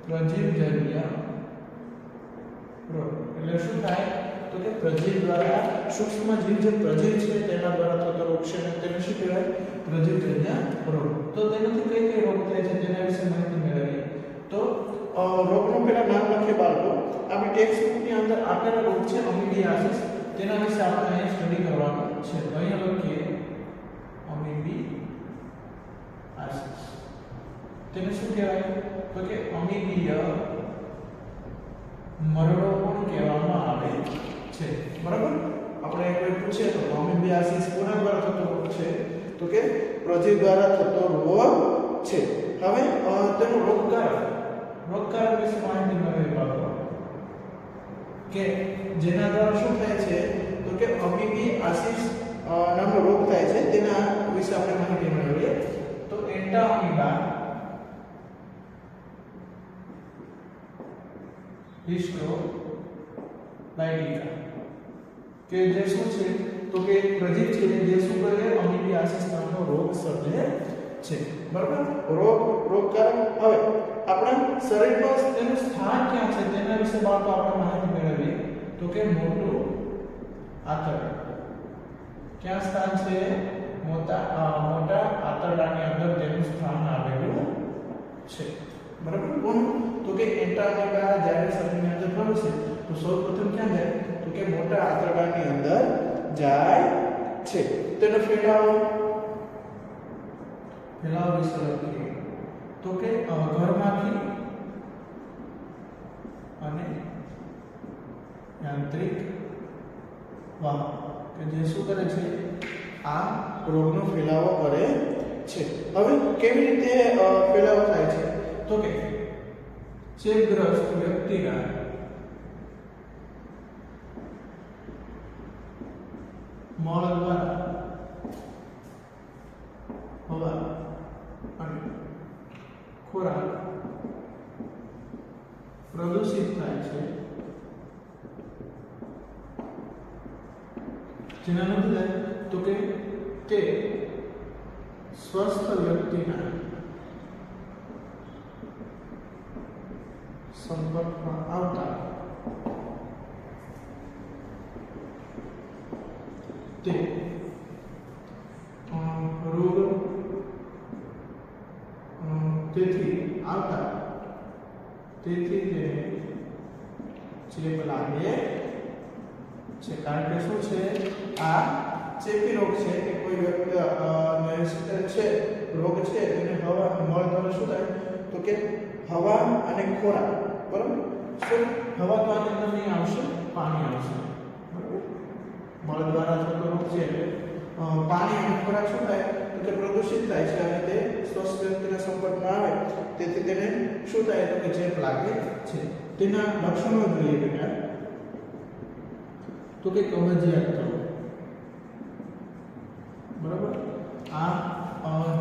પ્રજીવજન્ય રોગ એટલે શું થાય તો કે પ્રજીવ દ્વારા સૂક્ષ્મ જીવ જે પ્રજીવ છે તેના દ્વારા થતો રોગ છે અને તેને શું કહેવાય? પ્રજીવજન્ય રોગ. તો તેનાથી કઈ કઈ રોગ થાય છે તેના વિશે માહિતી મેળવીએ. તો રોગનું પેલા નામ લખીએ બાળકો. આપણી ટેક્સ્ટ બુકની અંદર આપેલા રોગ છે અમીબિયાસિસ, તેના વિશે આપણે અહીંયા સ્ટડી કરવાનું છે. તો અહીંયા લખીએ અમીબિયાસિસ. તેને શું કહેવાય તો કે અમીબીય મરડો પણ કહેવામાં આવે છે. બરાબર, આપણે કોઈ પૂછે તો અમીબિયાસિસ કોના દ્વારા થતો રોગ છે તો કે પ્રજીવ દ્વારા થતો રોગ છે. હવે તેનું રોગકારક વિશે માહિતી મેળવી બાળકો કે જેના દ્વારા શું થાય છે તો કે અમીબિયાસિસ નામનો રોગ થાય છે, તેના વિશે આપણે માહિતી મેળવીએ. તો એન્ટામીબા હિસ્ટોલાઇટિકા કે જે શું છે તો કે પ્રજીવ છે જે શું કરે? અમીબિયાસિસ નામનો રોગ સર્જે છે. બરાબર, રોગકારક. હવે આપણા શરીરમાં તેનું સ્થાન ક્યાં છે તેના વિશે બાળકો આપણે માહિતી મેળવીએ. તો કે મોટું આંતરડું. ક્યાં સ્થાન છે? મોટા આંતરડાની અંદર તેનું સ્થાન આવેલું છે. બરાબર, કોનું? તો કે એન્ટામીબા જ્યારે શરીરની અંદર પ્રવેશે તો સૌપ્રથમ ક્યાં જાય તો કે મોટા આંતરડાની અંદર જાય છે. તેનો ફેલાવો વિશે લખીએ તો કે ઘરમાંથી અને યાંત્રિક વાહક કે જે શું કરે છે? આ રોગનો ફેલાવો કરે છે. હવે કેવી રીતે ફેલાવો થાય છે તો કે ચેપગ્રસ્ત વ્યક્તિના મળ દ્વારા હવા અને ખોરાક પ્રદૂષિત થાય છે, જેના બદલે તો કે તે સ્વસ્થ વ્યક્તિના સંપર્કમાં આવતા તે રોગ તેથી તેને ચેપ લાગે છે. કારણ કે શું છે? આ ચેપી રોગ છે કે કોઈ વ્યક્તિ છે રોગ છે તેને હવા મળ દ્વારા શું થાય તો કે હવા અને ખોરાક. બરાબર, શું હવા તો આની અંદર નહીં આવશે પાણી આવશે, બરાબર. મળ દ્વારા થતો રોગ છે એટલે પાણી અને ખોરાક શું થાય તો કે પ્રદૂષિત થાય છે અને તે સ્વસ્થ વ્યક્તિના સંપર્કમાં આવે તેથી તેને શું થાય તો કે ચેપ લાગે છે. તેના લક્ષણો જોઈએ બેટા તો કે કબજિયાત થવું, બરાબર. આ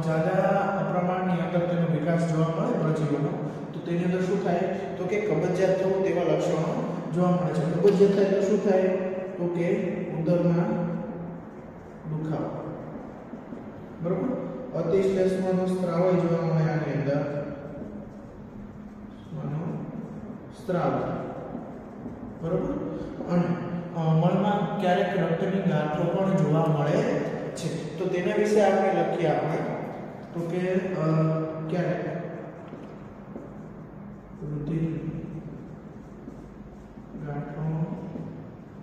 જાડા પ્રમાણની અંદર તેનો વિકાસ જોવા મળે પ્રજીવોનો, તો તેની અંદર શું થાય તો કે કબજિયાત થવું તેવા લક્ષણો જોવા મળે છે. કબજિયાત થાય તો શું થાય તો કે ઉદરના દુખાવો, બરાબર. અતિશ્લેષણનો સ્ત્રાવ જોવા મળે આની અંદર, સ્ત્રાવ, બરાબર. અને મળમાં ક્યારેક રક્તની ગાંઠો પણ જોવા મળે છે. તો તેના વિશે આપણે લખીએ આપણે તો કે ક્યારેક રુધિર ગાંઠો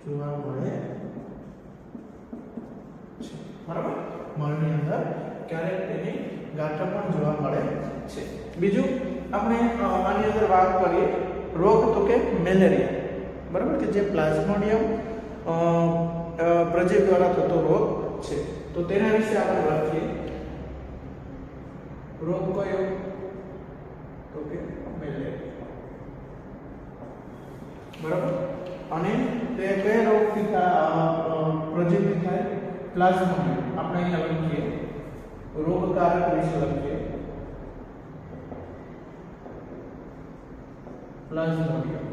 જોવા મળે છે, બરાબર. મળની અંદર ક્યારેક તેની ગાંઠો પણ જોવા મળે છે. બીજું આપણે આની અંદર વાત કરીએ રોગ તો કે મેલેરિયા, બરાબર, કે જે પ્લાઝ્મોડિયમ પ્રજીવ દ્વારા થતો રોગ છે. તો તેના વિશે આપણે લખીએ રોગ કયો તો કે મેલેરિયા, બરાબર. અને તે કયા રોગથી પ્રજીવથી થાય પ્લાઝ્મોડિયમ. આપણે અહીંયા લખીએ રોગકારક વિશે લખીએ પ્લાઝ્મોડિયમ.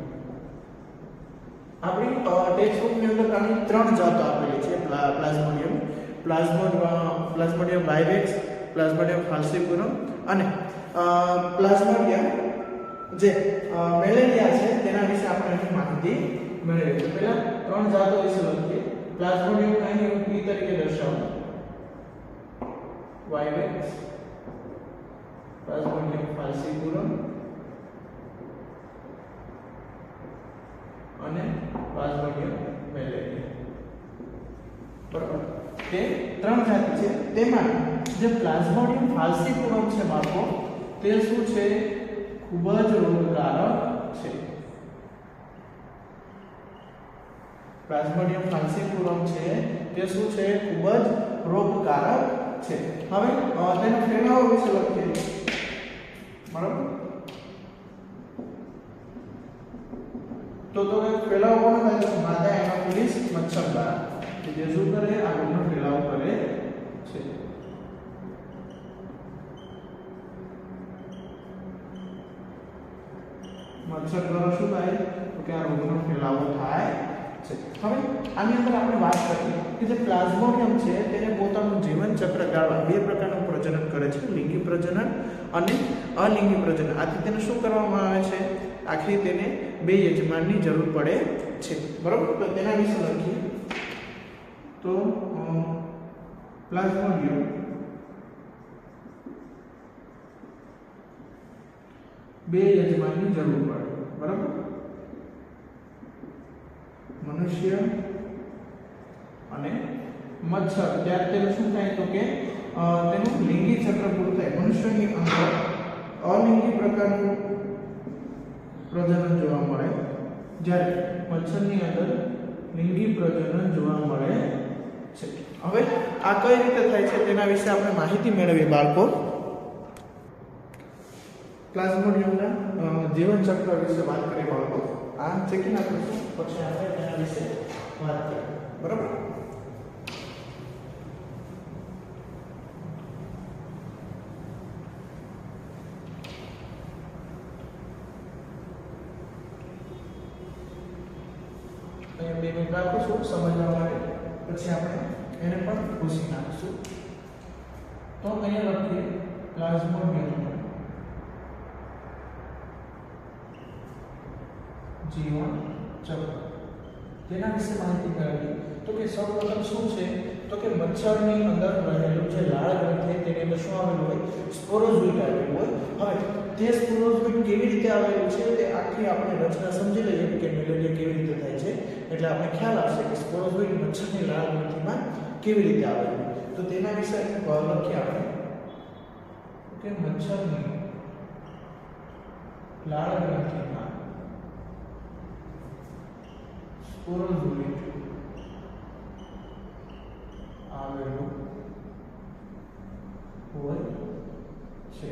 આપણી ટેક્સ્ટ બુકની અંદર આની 3 જાતો આપેલી છે પ્લાઝ્મોડિયમ. પ્લાઝ્મોડિયમ વાઇવેક્સ, પ્લાઝ્મોડિયમ ફાલ્સિપુરમ અને પ્લાઝ્મોડિયમ જે મેલેરિયા છે તેના વિશે આપણે અહીં માહિતી મેળવી છે. પહેલા 3 જાતો વિશે લખીએ. પ્લાઝ્મોડિયમ અહીં હું P તરીકે દર્શાવું, વાઇવેક્સ, પ્લાઝ્મોડિયમ ફાલ્સિપુરમ અને પ્લાઝ્મોડિયમ મેલેરિયા, બરાબર. તે 3 જાતિ છે. તેમાં જે પ્લાઝ્મોડિયમ ફાલ્સિપુરમ છે બાળકો તે શું છે ખૂબ જ રોગકારક છે. પ્લાઝ્મોડિયમ ફાલ્સિપુરમ છે તે શું છે ખૂબ જ રોગકારક છે. હવે તેનો ફેલાવો વિશે લખીએ, બરાબર. તો ફેલાવો કોણ થાય છે માદા એનોફિલિસ મચ્છર દ્વારા, કે જે શું કરે આ રોગનો ફેલાવો કરે છે. મચ્છર દ્વારા શું થાય તો કે આ રોગનો ફેલાવો થાય છે. હવે આની અંદર આપણે વાત કરીએ કે જે પ્લાઝ્મોડિયમ છે તેને પોતાનું જીવન ચક્ર ગાળવા 2 પ્રકારનું પ્રજનન કરે છે, લિંગી પ્રજનન અને અલિંગી પ્રજનન. આથી તેને શું કરવામાં આવે છે આખરી તેને 2 યજમાનની જરૂર પડે છે, બરાબર. તો તેના વિશે લખીએ તો પ્લાઝ્મોડિયમ બે યજમાનની જરૂર પડે, બરાબર. મનુષ્ય અને મચ્છર ત્યારે તેનું શું થાય તો કે તેનું લિંગી ચક્ર પૂરું થાય. મનુષ્યની અંદર અલિંગી પ્રકારનું પ્રજનન જોવા મળે, જ્યારે મચ્છરની અંદર લિંગી પ્રજનન જોવા મળે છે. હવે આ કઈ રીતે થાય છે તેના વિશે આપણે માહિતી મેળવીએ બાળકો. પ્લાઝ્મોડિયમના જીવન ચક્ર વિશે વાત કરીએ બાળકો. આ ચેકી નાખીશું પછી આપણે તેના વિશે વાત કરીએ, બરાબર. અહીંયા 2 મિનિટ રાખીશું સમજવા માટે, પછી આપણે એને પણ ભૂસી નાખીશું. તો અહીંયા લખીએ પ્લાઝ્મોડિયમ જીવન ચક્ર. તેના વિશે માહિતી મેળવીએ તો કે સૌપ્રથમ શું છે તો કે મચ્છરની અંદર રહેલું જે લાળ ગ્રંથિ તેની અંદર શું આવેલું હોય સ્પોરોઝોઇટ આવેલું હોય. હવે તે સ્પોરોઝોઇટ કેવી રીતે આવેલું છે તે આખી આપણે રચના સમજી લઈએ કે મેલેરિયા કેવી રીતે થાય છે, એટલે આપણે ખ્યાલ આવશે કે સ્પોરોઝોઇટ મચ્છરની લાળ ગ્રંથિમાં કેવી રીતે આવેલું. તો તેના વિશે લખીએ આપણે કે મચ્છરની લાળ ગ્રંથિમાં સ્પોરોઝોઇટ આવેલું હોય છે,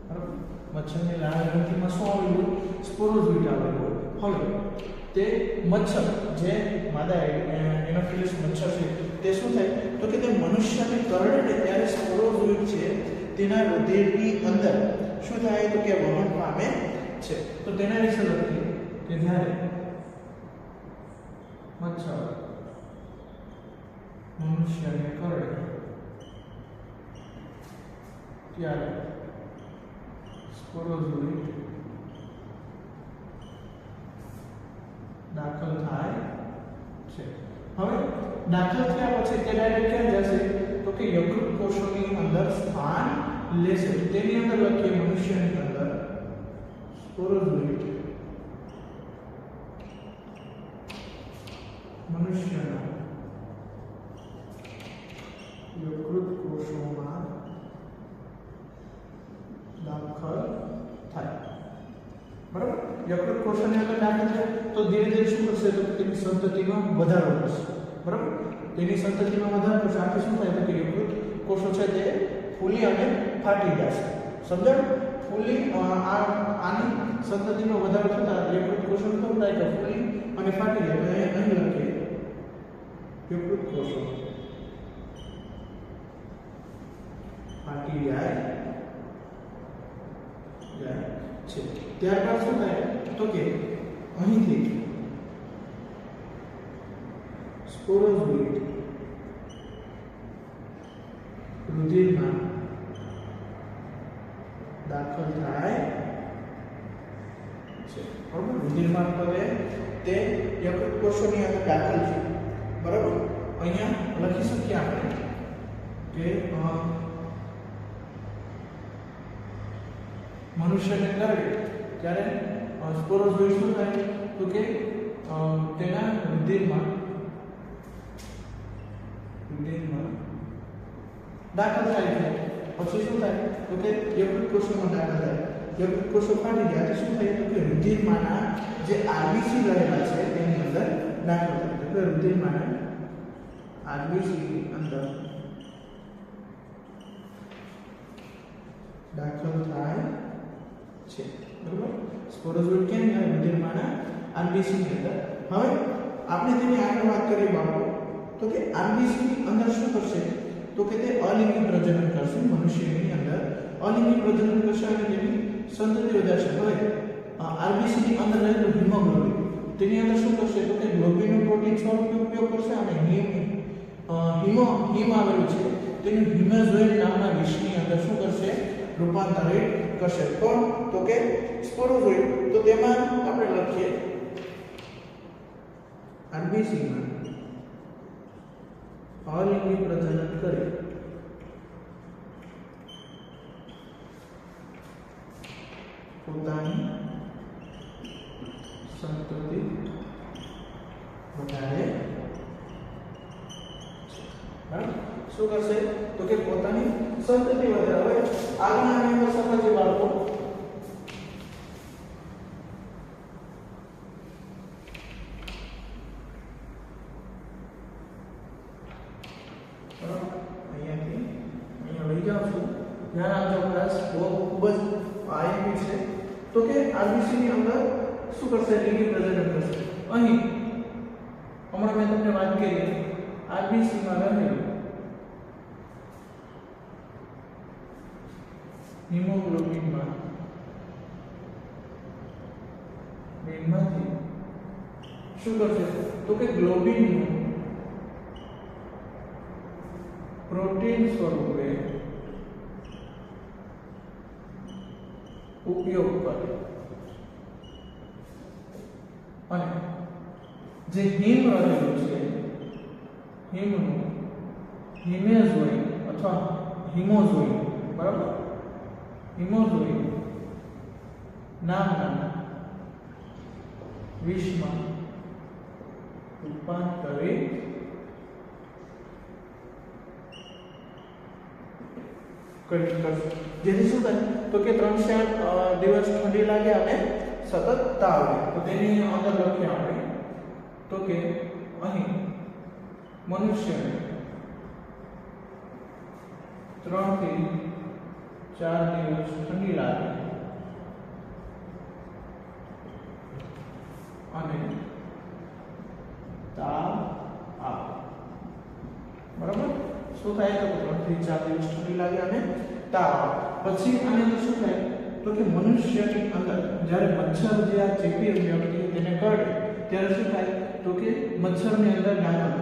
બરાબર. મચ્છરની લાળ ગ્રંથિમાં શું આવેલું? સ્પોરોઝોઇટ આવેલું હોય. હવે તે મચ્છર જે માદા એનોફિલસ મચ્છર છે તે શું થાય તો કે તે મનુષ્યને કરડે ને ત્યારે સ્પોરોઝોઇટ છે તેના રુધિરની અંદર શું થાય તો કે વહન પામે છે. તો તેના વિશે લખીએ કે જ્યારે મચ્છર મનુષ્યને કરડે ત્યારે સ્પોરોઝોઇટ દાખલ થાય છે. હવે દાખલ થયા પછી તે ડાયરેક્ટ ક્યાં જશે તો કે યકૃત કોષોની અંદર સ્થાન લેશે. તેની અંદર લખીએ મનુષ્યની અંદર સ્પોરોઝોઇટ મનુષ્યના યકૃત કોષોમાં દાખલ થાય, બરાબર. યકૃત કોષોની અંદર દાખલ થાય તો ધીરે ધીરે શું કરશે તો તેની સંતતિમાં વધારો કરશે, બરાબર. તેની સંતતિમાં વધારો કરશે આથી શું થાય તો કે યકૃત કોષો છે તે ફૂલી અને ફાટી જશે. સમજણ? ફૂલી આની સંતતિમાં વધારો થતા યકૃત કોષો શું થાય કે ફૂલી અને ફાટી જાય. તો અહીં લખીએ યકૃત કોષો ફાટી જાય છે. ત્યારબાદ શું થાય તો કે અહીંથી સ્પોરોઝોઇટ રુધિરમાં દાખલ થાય છે, બરાબર. રુધિર મારફતે તે યકૃત કોષોની અંદર દાખલ છે, બરાબર. અહીંયા લખી શકીએ આપણે કે મનુષ્યને કરડે ત્યારે સ્પોરોઝોઇટ શું થાય તો કે તેના રુધિરમાં દાખલ થાય છે. પછી શું થાય તો કે યકૃત કોષોમાં દાખલ થાય. યકૃત કોષો ફાટી જાય તો શું થાય તો કે રુધિરમાંના જે આરબીસી રહેલા છે તેની અંદર દાખલ થાય. તો રુધિરમાંના આરબીસી અંદર દાખલ થાય છે, બરાબર. સ્પોરોઝોઇટ કેમ થાય રુધિરમાંના આરબીસી ની અંદર. હવે આપણે તેની આગળ વાત કરીએ બાળકો તો કે આરબીસી ની અંદર શું કરશે તો કે તે અલિંગી પ્રજનન કરશે. મનુષ્યની અંદર અલિંગી પ્રજનન કરશે અને તેની સંતતિ વધારશે. હવે આરબીસી ની અંદર રહેલું હિમોગ્લોબિન તેની અંદર શું કરશે તો કે ગ્લોબિનનો પ્રોટીન સ્વરૂપે ઉપયોગ કરશે અને હિમ આવેલું છે તેનું હિમોઝોઇટ નામના વિષની અંદર શું કરશે રૂપાંતરિત કરશે. કોણ તો કે સ્પોરોઝોઇટ. તો તેમાં આપણે લખીએ આરબીસી માં અલિંગી પ્રજનન કરે પોતાની સંતતિ વધારે બરાબર. શું કરશે તો કે પોતાની સંતતિ વધારે. હવે આગળના નિયમો સમજીએ બાળકો. ધ્યાન આપજો ક્લાસ ખૂબ જ આઈએમપી છે. તો કે આરબીસી ની અંદર શું કરશે લિંગી પ્રજનન કરશે. અહીં હમણાં મેં તમને વાત કરી આરબીસી માં રહેલું હિમોગ્લોબિનમાં બેમાંથી શું કરશે તો કે ગ્લોબિનનું પ્રોટીન સ્વરૂપે ઉપયોગ કરે અને જે હિમ રહેલું છે હિમનું હિમેઝોઇડ અથવા હિમોઝોઇડ, બરાબર, હિમોઝોઇડ નામના વિષમાં રૂપાંતરિત કરી કરશે. જેથી શું થાય તો કે 3-4 દિવસ ઠંડી લાગે અને સતત તાવ આવે. તો તેની અંદર લખીએ આપણે તો કે અહીં મનુષ્યને 3 થી 4 દિવસ ઠંડી લાગે અને તાવ આવે. બરાબર? શું થાય તો 3 થી 4 દિવસ ઠંડી લાગે અને તાવ આવે. પછી આની અંદર શું થાય તો કે મનુષ્યની અંદર જ્યારે મચ્છર જે આ ચેપી વ્યક્તિ તેને કરડે ત્યારે શું થાય તો કે મચ્છરની અંદર દાખલ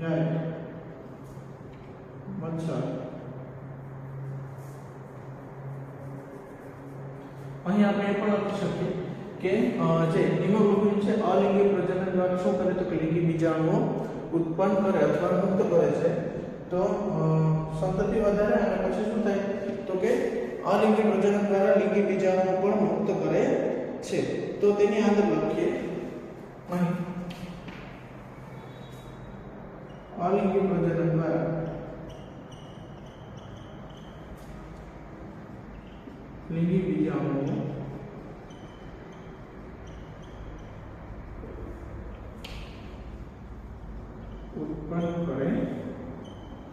જાય. મચ્છર અહીં આપણે એ પણ લખી શકીએ કે જે હિમોગ્લોબિન છે અલિંગી પ્રજનન દ્વારા શું કરે તો કે લિંગી બીજાણુઓ ઉત્પન્ન કરે અથવા મુક્ત કરે છે. તો સંતતિ વધારે અને પછી શું થાય તો કે અલિંગી પ્રજનન દ્વારા લિંગી બીજાણુઓ પણ મુક્ત કરે છે. તો તેની અંદર લખીએ અહીં અલિંગી પ્રજનન દ્વારા લિંગી બીજાણુઓ ઉત્પન્ન કરે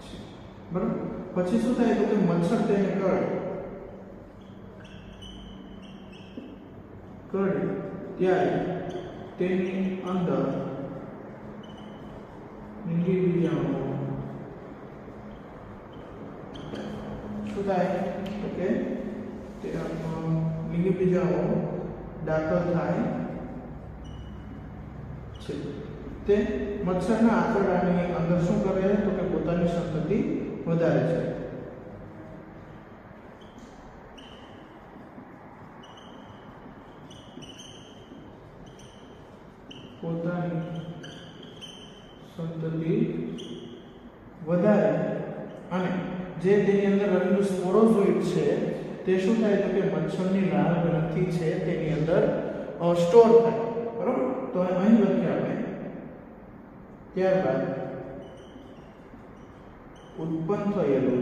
છે. બરાબર? પછી શું થાય તો કે મચ્છર તેને કરડે ત્યારે તેની અંદર લિંગી બીજાણુઓ શું થાય તો કે લિંગી બીજાણુઓ દાખલ થાય છે. તે મચ્છરના આંતરડાની અંદર શું કરે તો કે પોતાની સંતતિ વધારે છે. પોતાની સંતતિ વધારે અને જે તેની અંદર રહેલું સ્પોરોઝોઇડ છે તે શું થાય તો કે મચ્છરની લાળ ગ્રંથિ છે તેની અંદર સ્ટોર થાય. બરાબર? તો અહીં લખીએ આપણે ત્યારબાદ ઉત્પન્ન થયેલું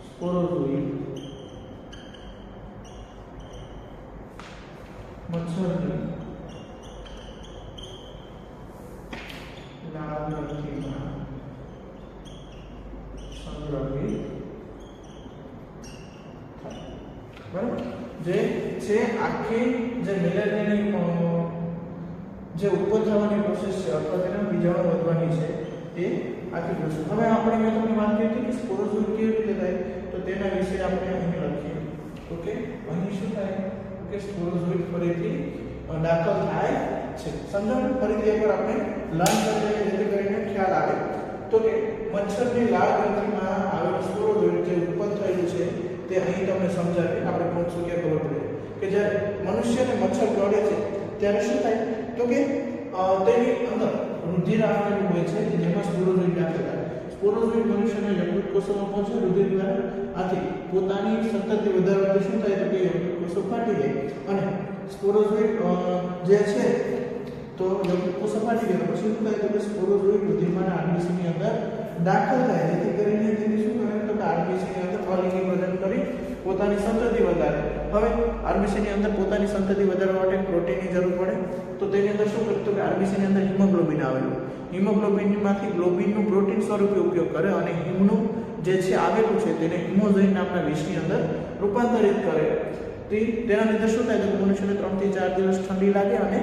સ્પોરોઝોઇડ મચ્છરની લાળ ગ્રંથિમાં સંગ્રહિત થાય. બરાબર? જે છે આખી જે મેલેરિયાની જે ઉત્પન્ન થવાની પ્રોસેસ છે અથવા તેના બીજાણુ વધવાની છે તે આખી પ્રોસેસ. હવે આપણે મેં તમને વાત કરી હતી કે સ્પોરોઝોઇડ કેવી રીતે થાય તો તેના વિશે આપણે અહીં લખીએ. ઓકે, અહીં શું થાય કે સ્પોરોઝોઇડ ફરીથી દાખલ થાય છે. સમજાણું? ફરીથી એકવાર આપણે લર્ન કરી લઈએ જેથી કરીને ખ્યાલ આવે. તો કે મચ્છરની લાળ ગ્રંથિમાં આવેલું સ્પોરોઝોઇડ જે ઉત્પન્ન થયેલું છે તે અહીં તમને સમજાવી આપણે પહોંચશું કે ખબર પડે કે જ્યારે મનુષ્યને મચ્છર કરડે છે ત્યારે શું થાય તો કે તેની અંદર રુધિર આવેલું હોય છે જેમાં સ્પોરોઝોઇડ દાખલ થાય. સ્પોરોઝોઇડ મનુષ્યના યકૃત કોષોમાં પહોંચે રુધિર દ્વારા. આથી પોતાની સંતતિ વધારવાથી શું થાય તો કે યકૃત કોષો ફાટી જાય અને સ્પોરોઝોઇડ જે છે તો યકૃત કોષો ફાટી ગયા પછી શું થાય તો કે સ્પોરોઝોઇડ રુધિરમાં આરબીસી ની અંદર દાખલ થાય જેથી કરીને તેની શું કરે તો કે આરબીસી ની અંદર અલિંગી પ્રજનન કરી પોતાની સંતતિ વધારે. હવે આરબીસી ની અંદર પોતાની સંતતિ વધારવા માટે પ્રોટીનની જરૂર પડે તો તેની અંદર શું કરે તો કે આરબીસી ની અંદર હિમોગ્લોબિન આવેલું. હિમોગ્લોબિનમાંથી ગ્લોબિનનું પ્રોટીન સ્વરૂપે ઉપયોગ કરે અને હિમનું જે છે આવેલું છે તેને હિમોઝોઇન નામના વિષની અંદર રૂપાંતરિત કરે. તેના લીધે શું થાય તો મનુષ્યને 3 થી 4 દિવસ ઠંડી લાગે અને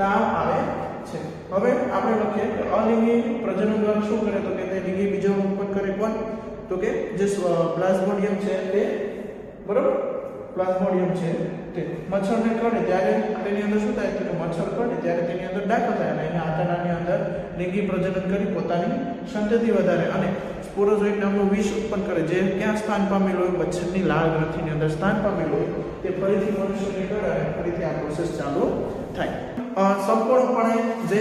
તાવ આવે છે. હવે આપણે લખીએ કે અલિંગી પ્રજનન દ્વારા શું કરે તો કે તે લિંગી બીજાણુ ઉત્પન્ન કરે. કોણ તો કે જે પ્લાઝ્મોડિયમ છે તે. બરાબર? પ્લાઝ્મોડિયમ છે તે મચ્છરને કરડે ત્યારે તેની અંદર શું થાય તો કે મચ્છર કરડે ત્યારે તેની અંદર દાખલ થાય અને એના આંતરડાની અંદર લિંગી પ્રજનન કરી પોતાની સંતતિ વધારે અને સ્પોરોઝોઇડ નામનું વિષ ઉત્પન્ન કરે જે ક્યાં સ્થાન પામેલું હોય મચ્છરની લાળ ગ્રંથિની અંદર સ્થાન પામેલું હોય તે ફરીથી મનુષ્યને કરડે અને ફરીથી આ પ્રોસેસ ચાલુ થાય. સંપૂર્ણપણે જે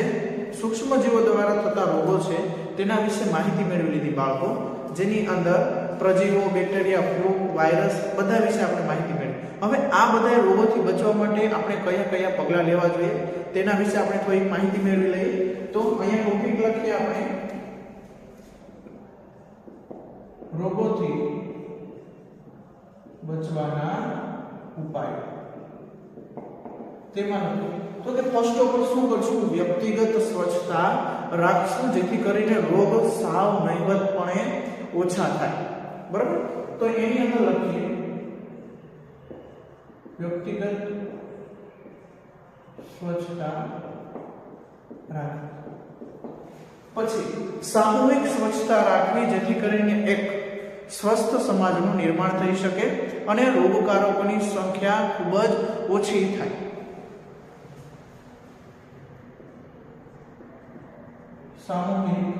સૂક્ષ્મજીવો દ્વારા થતા રોગો છે તેના વિશે માહિતી મેળવી લીધી બાળકો, જેની અંદર પ્રજીવો, બેક્ટેરિયા, ફ્લૂ, વાયરસ બધા વિશે આપણે માહિતી મેળવી. હવે આ બધા રોગોથી બચવા માટે આપણે કયા કયા પગલાં લેવા જોઈએ તેના વિશે આપણે થોડીક માહિતી મેળવી લઈએ. તો અહીંયા ટોપિક લખીએ આપણે રોગોથી બચવાના ઉપાય. તેમાં તો કે ફર્સ્ટ ઓફ ઓલ શું કરશું, વ્યક્તિગત સ્વચ્છતા રાખશું જેથી કરીને રોગ સાવ નહીવતપણે ઓછા થાય. બરાબર, તો એની અંદર લખીએ વ્યક્તિગત સ્વચ્છતા રાખવી. પછી સામૂહિક સ્વચ્છતા રાખવી જેથી કરીને એક સ્વસ્થ સમાજનું નિર્માણ થઈ શકે અને રોગકારકોની સંખ્યા ખૂબ જ ઓછી થાય. સામૂહિક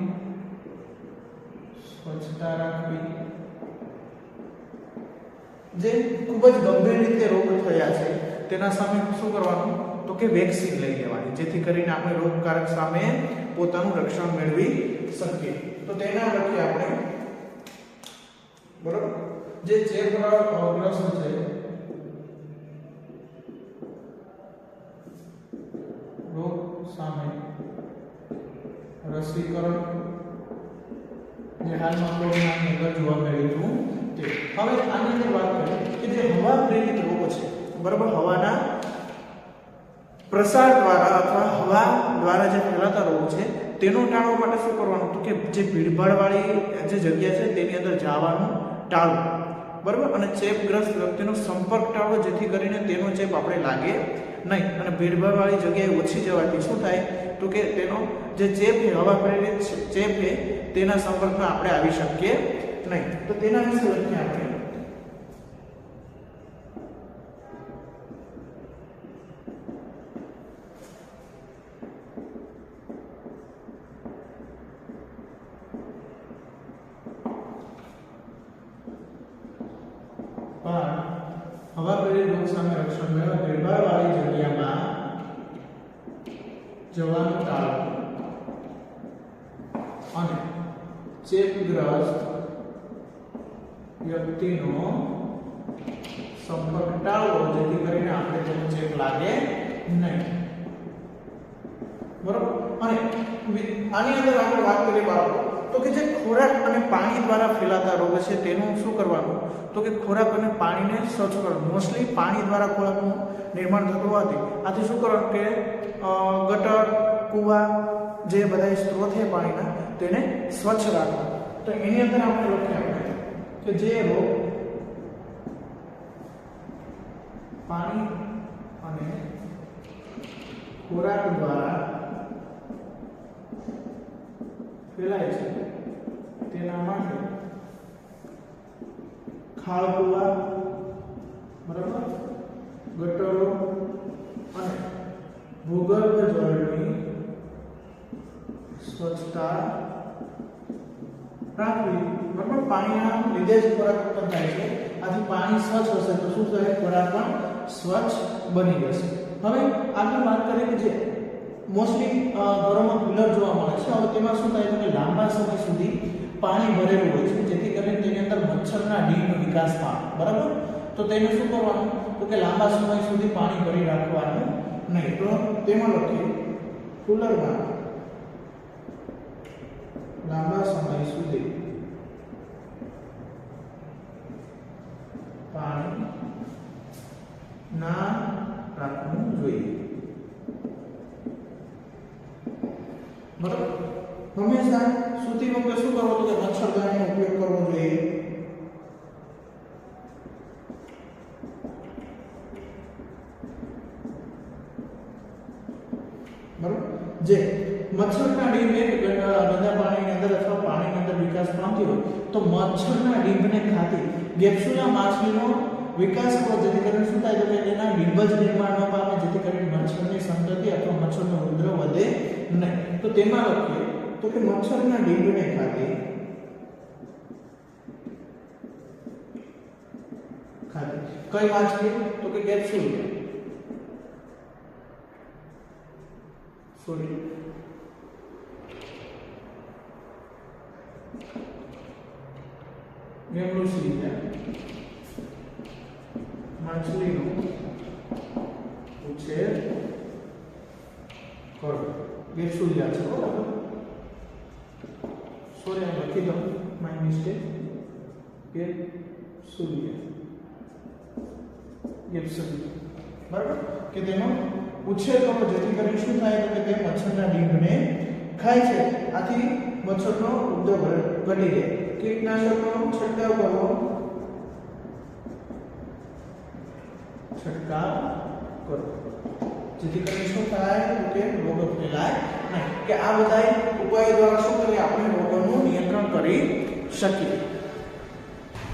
સ્વચ્છતા રાખવી. જે ખૂબ જ ગંભીર રીતે રોગ થયા છે તેના સામે શું કરવાનું, તો કે વેક્સિન લઈ લેવાની જેથી કરીને આપણે રોગકારક સામે પોતાનું રક્ષણ મેળવી શકીએ. તો તેના લખીએ આપણે, બરોબર, જે ચેપગ્રસ્ત છે રોગ સામે રસીકરણ જે હાલમાં કોરોનાની અંદર જોવા મળ્યું હતું તે. હવે આની અંદર વાત કરીએ કે જે હવા પ્રેરિત રોગો છે, બરાબર, હવાના પ્રસાર દ્વારા અથવા હવા દ્વારા જે ફેલાતા રોગો છે તેનું ટાળવા માટે શું કરવાનું, તો કે જે ભીડભાડવાળી જે જગ્યા છે તેની અંદર જવાનું ટાળવું. બરાબર, અને ચેપગ્રસ્ત વ્યક્તિનો સંપર્ક ટાળવો જેથી કરીને તેનો ચેપ આપણે લાગે નહીં. અને ભીડભાડવાળી જગ્યાએ ઓછી જવાથી શું થાય, તો કે તેનો જે ચેપ છે, હવા પ્રેરિત ચેપ છે, તેના સંપર્કમાં આપણે આવી શકીએ નહીં. તો તેના વિશે લખીએ આપણે હવા પ્રેરિત રોગ સામે રક્ષણ મેળવવા ભીડભાડવાળી જગ્યામાં જવાનું ટાળવું અને ચેપગ્રસ્ત વ્યક્તિનો સંપર્ક ટાળવો જેથી કરીને આપણે તેનો ચેપ લાગે નહીં. બરોબર, અને આની અંદર આપણે વાત કરીએ બાળકો, તો કે જે ખોરાક અને પાણી દ્વારા ફેલાતા રોગ છે તેનું શું કરવાનું, તો કે ખોરાક અને પાણીને સ્વચ્છ કરવાનું. મોસ્ટલી પાણી દ્વારા ખોરાકનું નિર્માણ થતું હોવાથી આથી શું કરવાનું કે ગટર, કૂવા જે બધા સ્ત્રોત છે પાણીના તેને સ્વચ્છ રાખવા. તો એની અંદર આપણે લખીએ કે જે રોગ પાણી અને ખોરાક દ્વારા ફેલાય છે તેના માટે ખાળ, કૂવા, બરાબર, ગટરો અને ભૂગર્ભ જળની સ્વચ્છતા રાખવી. બરાબર, પાણીના લીધે જ ખોરાક ઉત્પન્ન થાય છે. આથી પાણી સ્વચ્છ હશે તો શું થશે, ખોરાક પણ સ્વચ્છ બની જશે. હવે આગળ વાત કરીએ કે જે મોસ્ટલી ઘરોમાં કુલર જોવા મળે છે. હવે તેમાં શું થાય છે કે લાંબા સમય સુધી પાણી ભરેલું હોય છે જેથી કરીને તેની અંદર મચ્છરના ડીનો વિકાસ પામે. બરાબર, તો તેને શું કરવાનું, તો કે લાંબા સમય સુધી પાણી ભરી રાખવાનું નહીં. તો તેમાં લખીએ કુલરમાં લાંબા સમય સુધી પાણી ના રાખવું જોઈએ. બરાબર, હંમેશા સૂતી વખતે શું કરવું, તો કે મચ્છરદાનીનો ઉપયોગ કરવો જોઈએ. બરાબર, જે મચ્છરના ડીમ એક ગંદા પાણીની અંદર અથવા પાણીની અંદર વિકાસ પામતી હોય તો મચ્છરના ડીંભને ખાતી ગેપ્સ્યુલા માછલીનો વિકાસ કરો જેથી કરીને શું થાય, તો કે તેના ડીંભ જ નિર્માણ ન પામે જેથી કરીને મચ્છરની સંતતિ અથવા મચ્છરનો ઉપદ્રવ વધે નહીં. તો તેમાં લખીએ તો કે મચ્છરના ડીંભને ખાતી કઈ માછલી, તો કે ગેપ્સ્યુલા, સોરી ગેપ્સ્યુલા માછલીનો ઉછેર કરો. ગેપ્સ્યુલા છે, બરાબર, સોરી આ લખી દઉં, માય મિસ્ટેક. ગેપ્સ્યુલા, બરાબર, કે તેનો ઉછેર કરો જેથી કરીને શું થાય તો કે તે મચ્છરના ડીંગને ખાય છે. આથી મચ્છરનો ઉપદ્રવ ઘટી રહે. કીટનાશકનો છંટકાવ કરવો, જેથી કરીને શું થાય તો કે રોગ ફેલાય નહીં. કે આ બધા ઉપાયો દ્વારા શું કરીએ આપણે રોગોનું નિયંત્રણ કરી શકીએ.